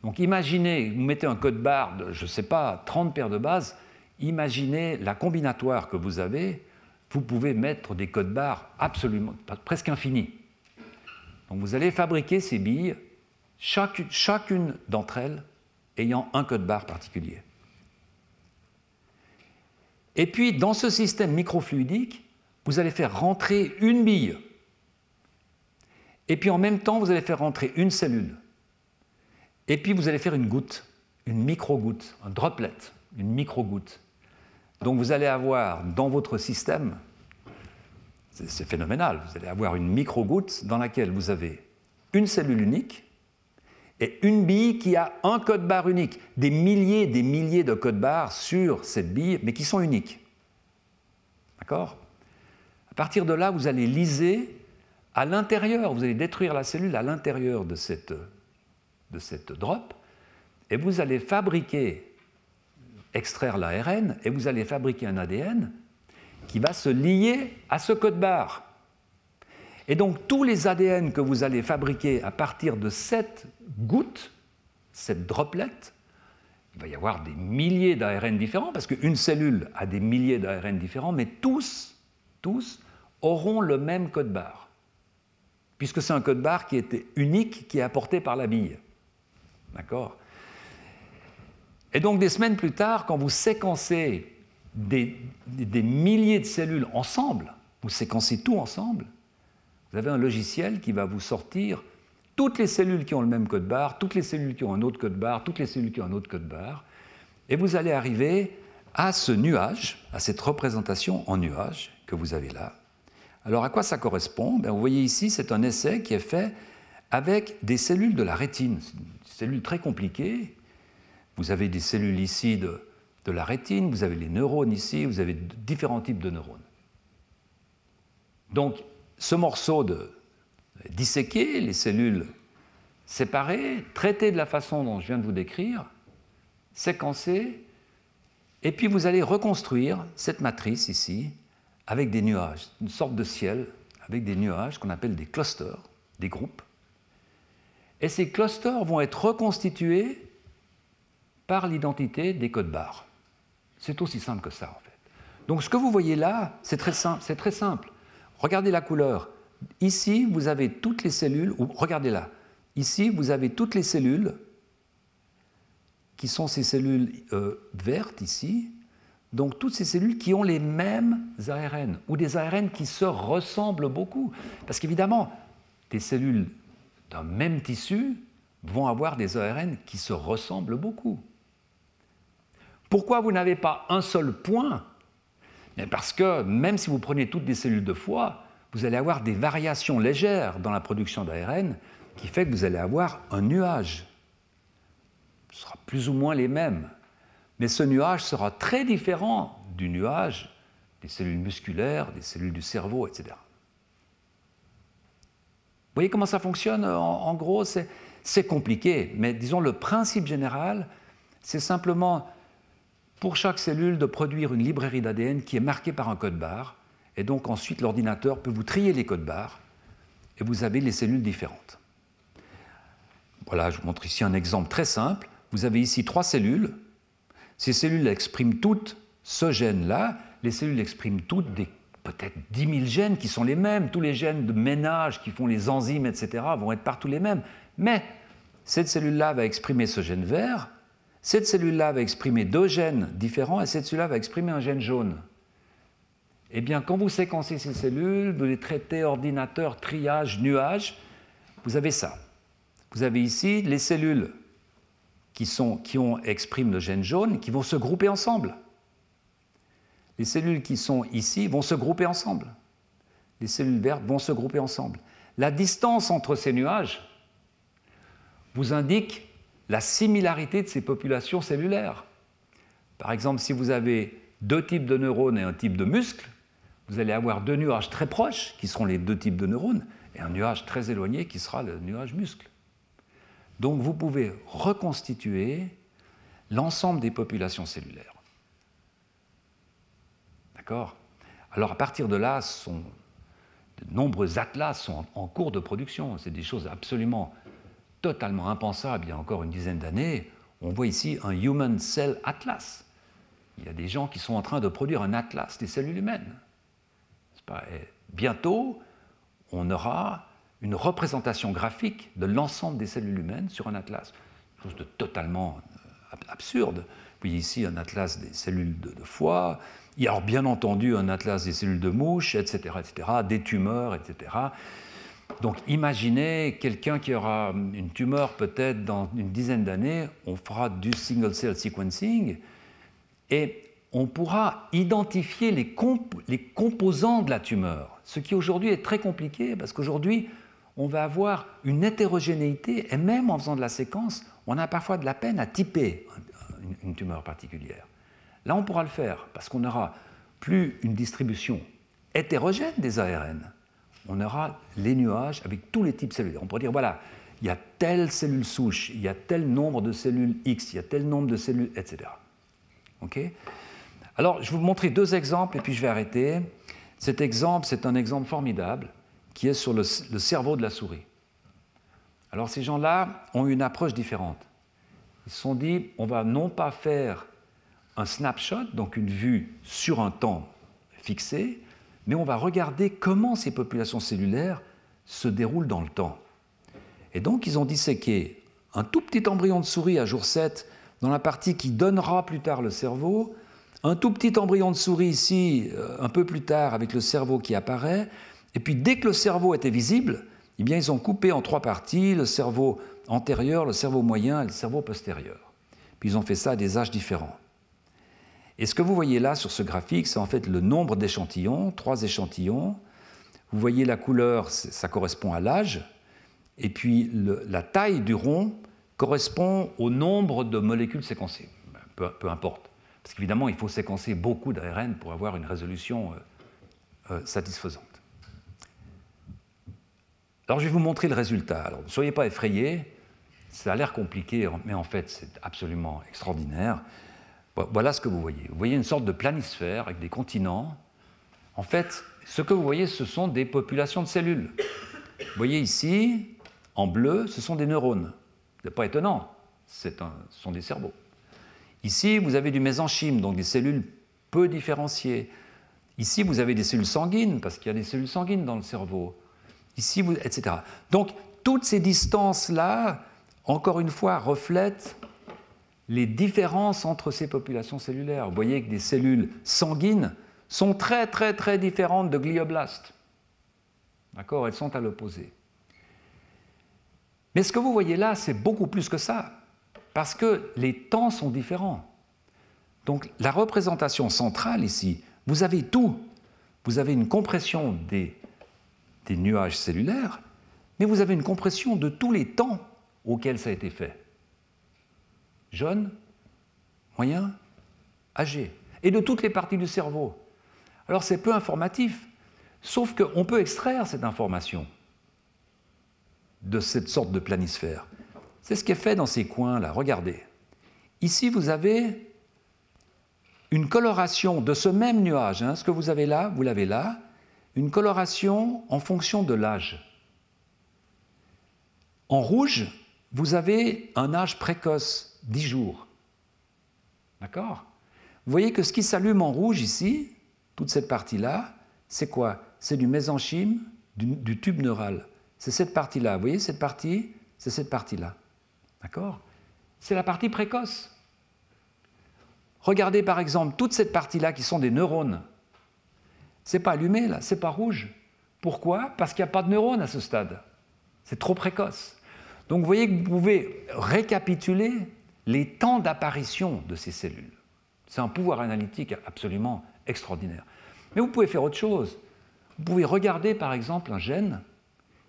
Donc imaginez, vous mettez un code barre de, je ne sais pas, 30 paires de bases, imaginez la combinatoire que vous avez, vous pouvez mettre des codes barres absolument, presque infinis. Donc vous allez fabriquer ces billes, chacune d'entre elles ayant un code barre particulier. Et puis, dans ce système microfluidique, vous allez faire rentrer une bille. Et puis, en même temps, vous allez faire rentrer une cellule. Et puis, vous allez faire une goutte, une micro-goutte, un droplet, une micro-goutte. Donc, vous allez avoir dans votre système, c'est phénoménal, vous allez avoir une micro-goutte dans laquelle vous avez une cellule unique et une bille qui a un code barre unique. Des milliers de codes barres sur cette bille, mais qui sont uniques. D'accord? À partir de là, vous allez lyser à l'intérieur, vous allez détruire la cellule à l'intérieur de cette drop, et vous allez extraire l'ARN, et vous allez fabriquer un ADN qui va se lier à ce code barre. Et donc, tous les ADN que vous allez fabriquer à partir de cette goutte, cette droplet, il va y avoir des milliers d'ARN différents, parce qu'une cellule a des milliers d'ARN différents, mais tous auront le même code barre, puisque c'est un code barre qui était unique, qui est apporté par la bille. D'accord? Et donc, des semaines plus tard, quand vous séquencez des milliers de cellules ensemble, vous séquencez tout ensemble, vous avez un logiciel qui va vous sortir toutes les cellules qui ont le même code barre, toutes les cellules qui ont un autre code barre, toutes les cellules qui ont un autre code barre, et vous allez arriver à ce nuage, à cette représentation en nuage que vous avez là. Alors, à quoi ça correspond? Vous voyez ici, c'est un essai qui est fait avec des cellules de la rétine. C'est une cellule très compliquée. Vous avez des cellules ici de la rétine, vous avez les neurones ici, vous avez différents types de neurones. Donc, ce morceau disséqué, les cellules séparées, traitées de la façon dont je viens de vous décrire, séquencées, et puis vous allez reconstruire cette matrice ici avec des nuages, une sorte de ciel avec des nuages qu'on appelle des clusters, des groupes. Et ces clusters vont être reconstitués par l'identité des codes barres. C'est aussi simple que ça, en fait. Donc ce que vous voyez là, c'est très simple. Regardez la couleur. Ici, vous avez toutes les cellules, ou regardez là. Ici, vous avez toutes les cellules qui sont ces cellules vertes ici. Donc toutes ces cellules qui ont les mêmes ARN, ou des ARN qui se ressemblent beaucoup. Parce qu'évidemment, des cellules d'un même tissu vont avoir des ARN qui se ressemblent beaucoup. Pourquoi vous n'avez pas un seul point? Parce que même si vous prenez toutes des cellules de foie, vous allez avoir des variations légères dans la production d'ARN qui fait que vous allez avoir un nuage. Ce sera plus ou moins les mêmes. Mais ce nuage sera très différent du nuage des cellules musculaires, des cellules du cerveau, etc. Vous voyez comment ça fonctionne? En gros, c'est compliqué, mais disons le principe général, c'est simplement pour chaque cellule de produire une librairie d'ADN qui est marquée par un code barre, et donc ensuite l'ordinateur peut vous trier les codes barres, et vous avez les cellules différentes. Voilà, je vous montre ici un exemple très simple. Vous avez ici 3 cellules. Ces cellules expriment toutes ce gène-là. Les cellules expriment toutes peut-être 10 000 gènes qui sont les mêmes. Tous les gènes de ménage qui font les enzymes, etc., vont être partout les mêmes. Mais cette cellule-là va exprimer ce gène vert, cette cellule-là va exprimer 2 gènes différents, et cette cellule-là va exprimer un gène jaune. Eh bien, quand vous séquencez ces cellules, vous les traitez ordinateur, triage, nuage, vous avez ça. Vous avez ici les cellules qui expriment le gène jaune, qui vont se grouper ensemble. Les cellules qui sont ici vont se grouper ensemble. Les cellules vertes vont se grouper ensemble. La distance entre ces nuages vous indique la similarité de ces populations cellulaires. Par exemple, si vous avez 2 types de neurones et un type de muscle, vous allez avoir 2 nuages très proches, qui seront les 2 types de neurones, et un nuage très éloigné, qui sera le nuage muscle. Donc vous pouvez reconstituer l'ensemble des populations cellulaires. D'accord? Alors à partir de là, de nombreux atlas sont en cours de production. C'est des choses absolument totalement impensables il y a encore une dizaine d'années. On voit ici un Human Cell Atlas. Il y a des gens qui sont en train de produire un atlas des cellules humaines. Et bientôt, on aura une représentation graphique de l'ensemble des cellules humaines sur un atlas. Quelque chose de totalement absurde. Puis ici, un atlas des cellules de foie. Il y a bien entendu un atlas des cellules de mouche, etc., des tumeurs, etc. Donc imaginez quelqu'un qui aura une tumeur peut-être dans une dizaine d'années, on fera du single-cell sequencing et on pourra identifier les composants de la tumeur, ce qui aujourd'hui est très compliqué parce qu'aujourd'hui, on va avoir une hétérogénéité et même en faisant de la séquence, on a parfois de la peine à typer une tumeur particulière. Là, on pourra le faire parce qu'on n'aura plus une distribution hétérogène des ARN. On aura les nuages avec tous les types cellulaires. On pourrait dire, voilà, il y a telle cellule souche, il y a tel nombre de cellules X, il y a tel nombre de cellules, etc. Okay? Alors, je vais vous montrer 2 exemples et puis je vais arrêter. Cet exemple, c'est un exemple formidable qui est sur le cerveau de la souris. Alors, ces gens-là ont une approche différente. Ils se sont dit, on va non pas faire un snapshot, donc une vue sur un temps fixé, mais on va regarder comment ces populations cellulaires se déroulent dans le temps. Et donc, ils ont disséqué un tout petit embryon de souris à jour 7 dans la partie qui donnera plus tard le cerveau, un tout petit embryon de souris ici, un peu plus tard, avec le cerveau qui apparaît, et puis dès que le cerveau était visible, eh bien, ils ont coupé en 3 parties, le cerveau antérieur, le cerveau moyen et le cerveau postérieur. Puis ils ont fait ça à des âges différents. Et ce que vous voyez là sur ce graphique, c'est en fait le nombre d'échantillons, 3 échantillons. Vous voyez la couleur, ça correspond à l'âge, et puis la taille du rond correspond au nombre de molécules séquencées. Peu importe, parce qu'évidemment, il faut séquencer beaucoup d'ARN pour avoir une résolution satisfaisante. Alors, je vais vous montrer le résultat. Alors, ne soyez pas effrayés, ça a l'air compliqué, mais en fait, c'est absolument extraordinaire. Voilà ce que vous voyez. Vous voyez une sorte de planisphère avec des continents. En fait, ce que vous voyez, ce sont des populations de cellules. Vous voyez ici, en bleu, ce sont des neurones. Ce n'est pas étonnant, ce sont des cerveaux. Ici, vous avez du mésenchyme, donc des cellules peu différenciées. Ici, vous avez des cellules sanguines, parce qu'il y a des cellules sanguines dans le cerveau. Ici, etc. Donc, toutes ces distances-là, encore une fois, reflètent les différences entre ces populations cellulaires. Vous voyez que des cellules sanguines sont très, très, très différentes de glioblastes. D'accord? Elles sont à l'opposé. Mais ce que vous voyez là, c'est beaucoup plus que ça, parce que les temps sont différents. Donc la représentation centrale ici, vous avez tout. Vous avez une compression des nuages cellulaires, mais vous avez une compression de tous les temps auxquels ça a été fait. Jeune, moyen, âgé, et de toutes les parties du cerveau. Alors c'est peu informatif, sauf qu'on peut extraire cette information de cette sorte de planisphère. C'est ce qui est fait dans ces coins-là. Regardez. Ici, vous avez une coloration de ce même nuage. Ce que vous avez là, vous l'avez là, une coloration en fonction de l'âge. En rouge, vous avez un âge précoce, 10 jours. D'accord ? Vous voyez que ce qui s'allume en rouge ici, toute cette partie-là, c'est quoi? C'est du mésenchyme du tube neural. C'est cette partie-là. Vous voyez cette partie? C'est cette partie-là. D'accord? C'est la partie précoce. Regardez par exemple toute cette partie-là qui sont des neurones. Ce n'est pas allumé là, ce n'est pas rouge. Pourquoi? Parce qu'il n'y a pas de neurones à ce stade. C'est trop précoce. Donc vous voyez que vous pouvez récapituler les temps d'apparition de ces cellules. C'est un pouvoir analytique absolument extraordinaire. Mais vous pouvez faire autre chose. Vous pouvez regarder par exemple un gène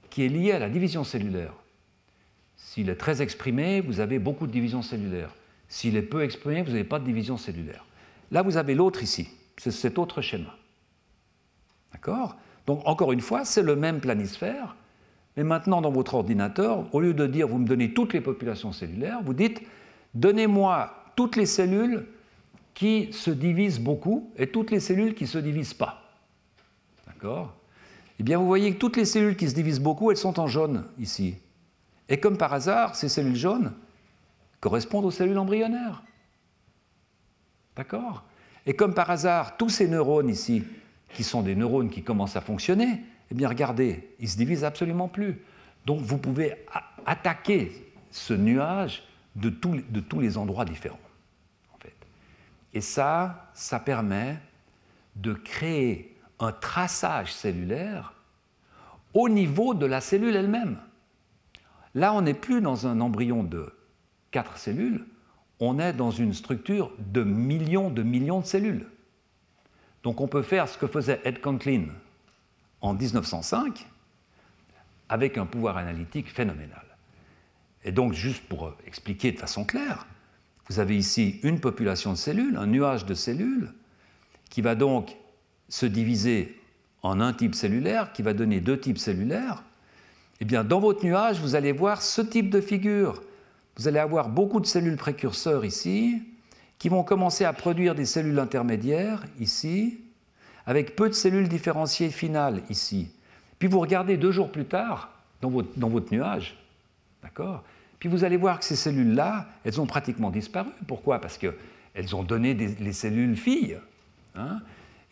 qui est lié à la division cellulaire. S'il est très exprimé, vous avez beaucoup de division cellulaire. S'il est peu exprimé, vous n'avez pas de division cellulaire. Là, vous avez l'autre ici, c'est cet autre schéma. D'accord? Donc, encore une fois, c'est le même planisphère, mais maintenant, dans votre ordinateur, au lieu de dire, vous me donnez toutes les populations cellulaires, vous dites, donnez-moi toutes les cellules qui se divisent beaucoup et toutes les cellules qui ne se divisent pas. D'accord? Eh bien, vous voyez que toutes les cellules qui se divisent beaucoup, elles sont en jaune, ici. Et comme par hasard, ces cellules jaunes correspondent aux cellules embryonnaires. D'accord? Et comme par hasard, tous ces neurones ici, qui sont des neurones qui commencent à fonctionner, eh bien, regardez, ils ne se divisent absolument plus. Donc, vous pouvez attaquer ce nuage de tous les endroits différents, en fait. Et ça permet de créer un traçage cellulaire au niveau de la cellule elle-même. Là, on n'est plus dans un embryon de 4 cellules, on est dans une structure de millions de cellules. Donc on peut faire ce que faisait Ed Conklin en 1905 avec un pouvoir analytique phénoménal. Et donc, juste pour expliquer de façon claire, vous avez ici une population de cellules, un nuage de cellules, qui va donc se diviser en un type cellulaire, qui va donner 2 types cellulaires. Eh bien, dans votre nuage, vous allez voir ce type de figure. Vous allez avoir beaucoup de cellules précurseurs ici, qui vont commencer à produire des cellules intermédiaires ici, avec peu de cellules différenciées finales ici. Puis vous regardez 2 jours plus tard, dans votre nuage, d'accord? Puis vous allez voir que ces cellules-là, elles ont pratiquement disparu. Pourquoi? Parce qu'elles ont donné les cellules filles. Hein?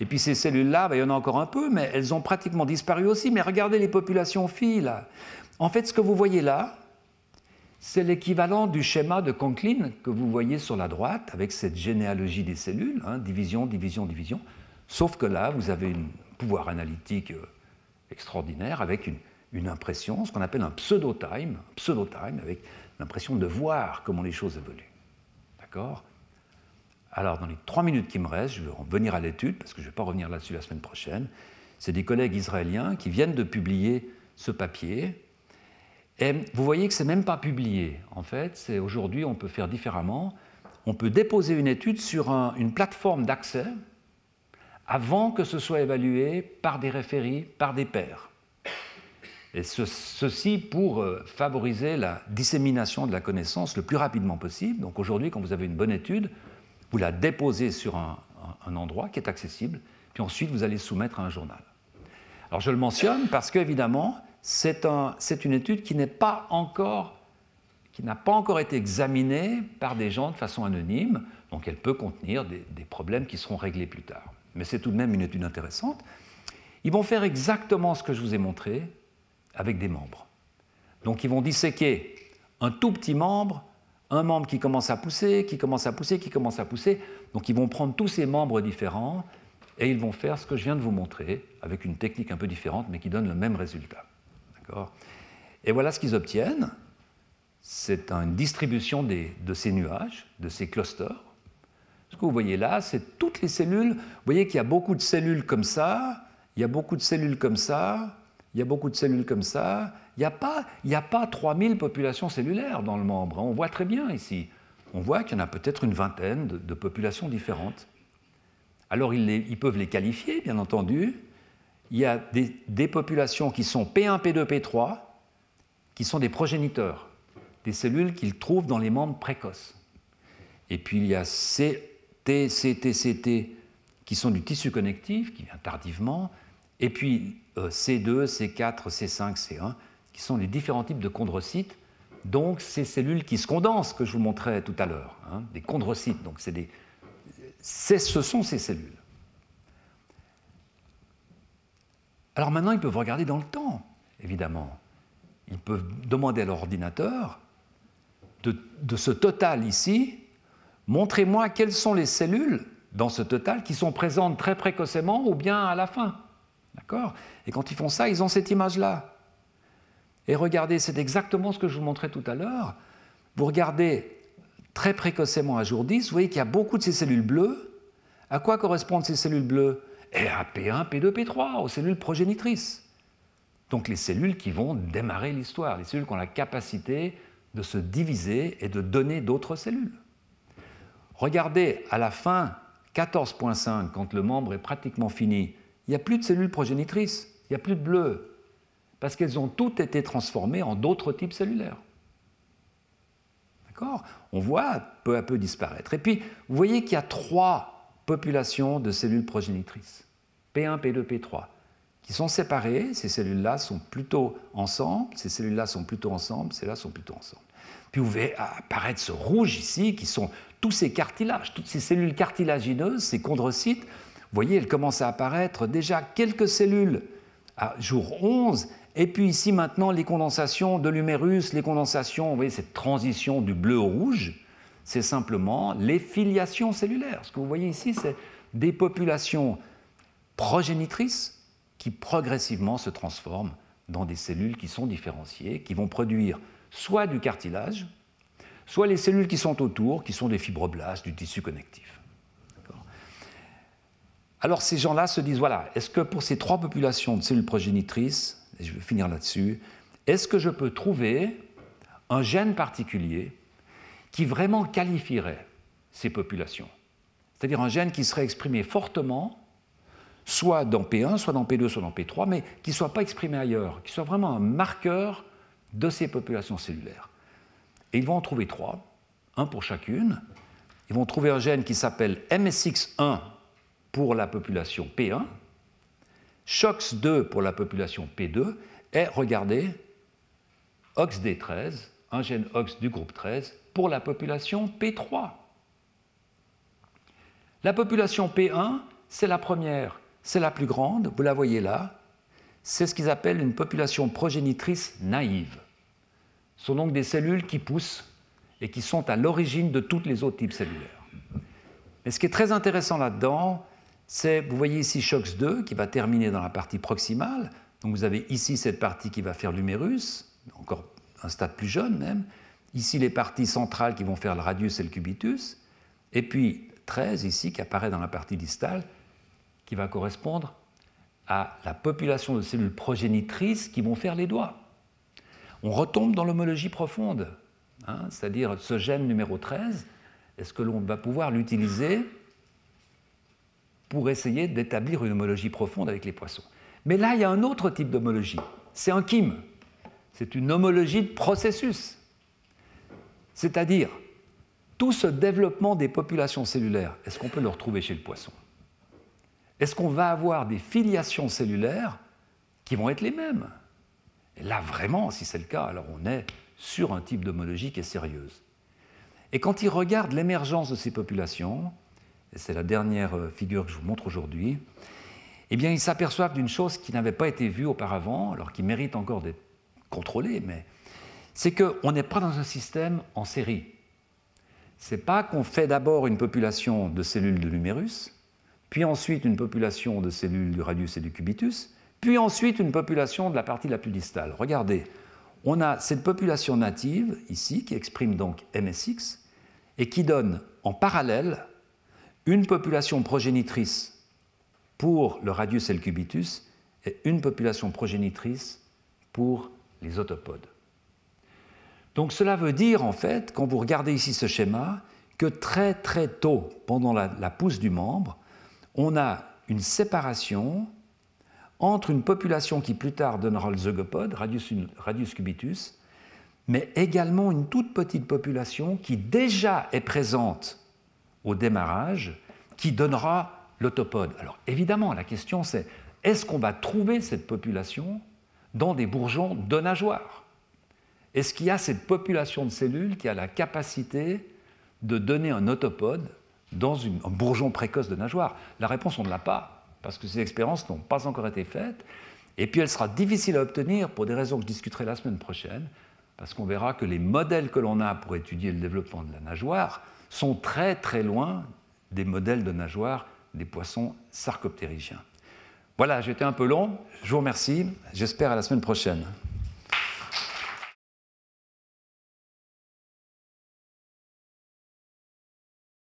Et puis ces cellules-là, il y en a encore un peu, mais elles ont pratiquement disparu aussi. Mais regardez les populations filles, là. En fait, ce que vous voyez là, c'est l'équivalent du schéma de Conklin que vous voyez sur la droite, avec cette généalogie des cellules, hein, division, division, division. Sauf que là, vous avez un pouvoir analytique extraordinaire, avec une impression, ce qu'on appelle un pseudo-time, avec l'impression de voir comment les choses évoluent. D'accord? Alors, dans les 3 minutes qui me restent, je vais revenir à l'étude, parce que je ne vais pas revenir là-dessus la semaine prochaine. C'est des collègues israéliens qui viennent de publier ce papier. Et vous voyez que ce n'est même pas publié. En fait, aujourd'hui, on peut faire différemment. On peut déposer une étude sur une plateforme d'accès avant que ce soit évalué par des référés, par des pairs. Et ceci pour favoriser la dissémination de la connaissance le plus rapidement possible. Donc aujourd'hui, quand vous avez une bonne étude, vous la déposez sur un endroit qui est accessible, puis ensuite vous allez soumettre à un journal. Alors je le mentionne parce qu'évidemment, c'est une étude qui n'a pas encore été examinée par des gens de façon anonyme, donc elle peut contenir des problèmes qui seront réglés plus tard. Mais c'est tout de même une étude intéressante. Ils vont faire exactement ce que je vous ai montré avec des membres. Donc ils vont disséquer un tout petit membre, un membre qui commence à pousser, qui commence à pousser, qui commence à pousser. Donc ils vont prendre tous ces membres différents et ils vont faire ce que je viens de vous montrer avec une technique un peu différente mais qui donne le même résultat. D'accord ? Et voilà ce qu'ils obtiennent. c'est une distribution de ces nuages, de ces clusters. Ce que vous voyez là, c'est toutes les cellules. Vous voyez qu'il y a beaucoup de cellules comme ça, il y a beaucoup de cellules comme ça, il y a beaucoup de cellules comme ça. Il n'y a pas 3000 populations cellulaires dans le membre. On voit très bien ici. On voit qu'il y en a peut-être une vingtaine de populations différentes. Alors ils peuvent les qualifier, bien entendu. Il y a des populations qui sont P1, P2, P3, qui sont des progéniteurs, des cellules qu'ils trouvent dans les membres précoces. Et puis il y a CT, CT, CT, qui sont du tissu connectif, qui vient tardivement, et puis C2, C4, C5, C1, qui sont les différents types de chondrocytes, donc ces cellules qui se condensent, que je vous montrais tout à l'heure, hein, des chondrocytes, donc ce sont ces cellules. Alors maintenant, ils peuvent regarder dans le temps, évidemment. Ils peuvent demander à leur ordinateur de ce total ici, montrez-moi quelles sont les cellules dans ce total qui sont présentes très précocement ou bien à la fin. D'accord ? Et quand ils font ça, ils ont cette image-là. Et regardez, c'est exactement ce que je vous montrais tout à l'heure. Vous regardez très précocement à jour 10, vous voyez qu'il y a beaucoup de ces cellules bleues. À quoi correspondent ces cellules bleues ? Et à P1, P2, P3, aux cellules progénitrices. Donc les cellules qui vont démarrer l'histoire, les cellules qui ont la capacité de se diviser et de donner d'autres cellules. Regardez, à la fin 14.5, quand le membre est pratiquement fini, il n'y a plus de cellules progénitrices, il n'y a plus de bleu, parce qu'elles ont toutes été transformées en d'autres types cellulaires. D'accord ? On voit peu à peu disparaître. Et puis, vous voyez qu'il y a 3 populations de cellules progénitrices, P1, P2, P3, qui sont séparées. Ces cellules-là sont plutôt ensemble, ces cellules-là sont plutôt ensemble, celles-là sont plutôt ensemble. Puis vous verrez apparaître ce rouge ici, qui sont tous ces cartilages, toutes ces cellules cartilagineuses, ces chondrocytes. Vous voyez, elles commencent à apparaître déjà quelques cellules à jour 11, et puis ici maintenant les condensations de l'humérus, les condensations, vous voyez cette transition du bleu au rouge, c'est simplement les filiations cellulaires. Ce que vous voyez ici, c'est des populations progénitrices qui progressivement se transforment dans des cellules qui sont différenciées, qui vont produire soit du cartilage, soit les cellules qui sont autour, qui sont des fibroblastes, du tissu connectif. Alors ces gens-là se disent, voilà, est-ce que pour ces 3 populations de cellules progénitrices, et je vais finir là-dessus, est-ce que je peux trouver un gène particulier qui vraiment qualifierait ces populations? C'est-à-dire un gène qui serait exprimé fortement, soit dans P1, soit dans P2, soit dans P3, mais qui ne soit pas exprimé ailleurs, qui soit vraiment un marqueur de ces populations cellulaires. Et ils vont en trouver 3, un pour chacune. Ils vont trouver un gène qui s'appelle MSX1 pour la population P1, SHOX2 pour la population P2, et regardez, OXD13, un gène OX du groupe 13, pour la population P3. La population P1, c'est la première, c'est la plus grande, vous la voyez là, c'est ce qu'ils appellent une population progénitrice naïve. Ce sont donc des cellules qui poussent et qui sont à l'origine de tous les autres types cellulaires. Mais ce qui est très intéressant là-dedans, c'est, vous voyez ici SHOX2 qui va terminer dans la partie proximale. Donc vous avez ici cette partie qui va faire l'humérus, encore un stade plus jeune même. Ici les parties centrales qui vont faire le radius et le cubitus. Et puis 13 ici qui apparaît dans la partie distale, qui va correspondre à la population de cellules progénitrices qui vont faire les doigts. On retombe dans l'homologie profonde, hein, c'est-à-dire ce gène numéro 13, est-ce que l'on va pouvoir l'utiliser pour essayer d'établir une homologie profonde avec les poissons? Mais là, il y a un autre type d'homologie, c'est un KIM, c'est une homologie de processus. C'est-à-dire, tout ce développement des populations cellulaires, est-ce qu'on peut le retrouver chez le poisson? Est-ce qu'on va avoir des filiations cellulaires qui vont être les mêmes? Et là, vraiment, si c'est le cas, alors on est sur un type d'homologie qui est sérieuse. Et quand ils regardent l'émergence de ces populations, et c'est la dernière figure que je vous montre aujourd'hui, eh bien, ils s'aperçoivent d'une chose qui n'avait pas été vue auparavant, alors qui mérite encore d'être contrôlée, mais c'est qu'on n'est pas dans un système en série. Ce n'est pas qu'on fait d'abord une population de cellules de l'humérus, puis ensuite une population de cellules du radius et du cubitus, puis ensuite une population de la partie la plus distale. Regardez, on a cette population native, ici, qui exprime donc MSX, et qui donne en parallèle une population progénitrice pour le Radius elcubitus et une population progénitrice pour les autopodes. Donc cela veut dire, en fait, quand vous regardez ici ce schéma, que très très tôt, pendant la pousse du membre, on a une séparation entre une population qui plus tard donnera le zygopode, Radius cubitus, mais également une toute petite population qui déjà est présente au démarrage, qui donnera l'autopode. Alors évidemment, la question c'est, est-ce qu'on va trouver cette population dans des bourgeons de nageoires? Est-ce qu'il y a cette population de cellules qui a la capacité de donner un autopode dans un bourgeon précoce de nageoire? La réponse, on ne l'a pas, parce que ces expériences n'ont pas encore été faites, et puis elle sera difficile à obtenir pour des raisons que je discuterai la semaine prochaine, parce qu'on verra que les modèles que l'on a pour étudier le développement de la nageoire sont très très loin des modèles de nageoire des poissons sarcoptérygiens. Voilà, j'étais un peu long, je vous remercie, j'espère à la semaine prochaine.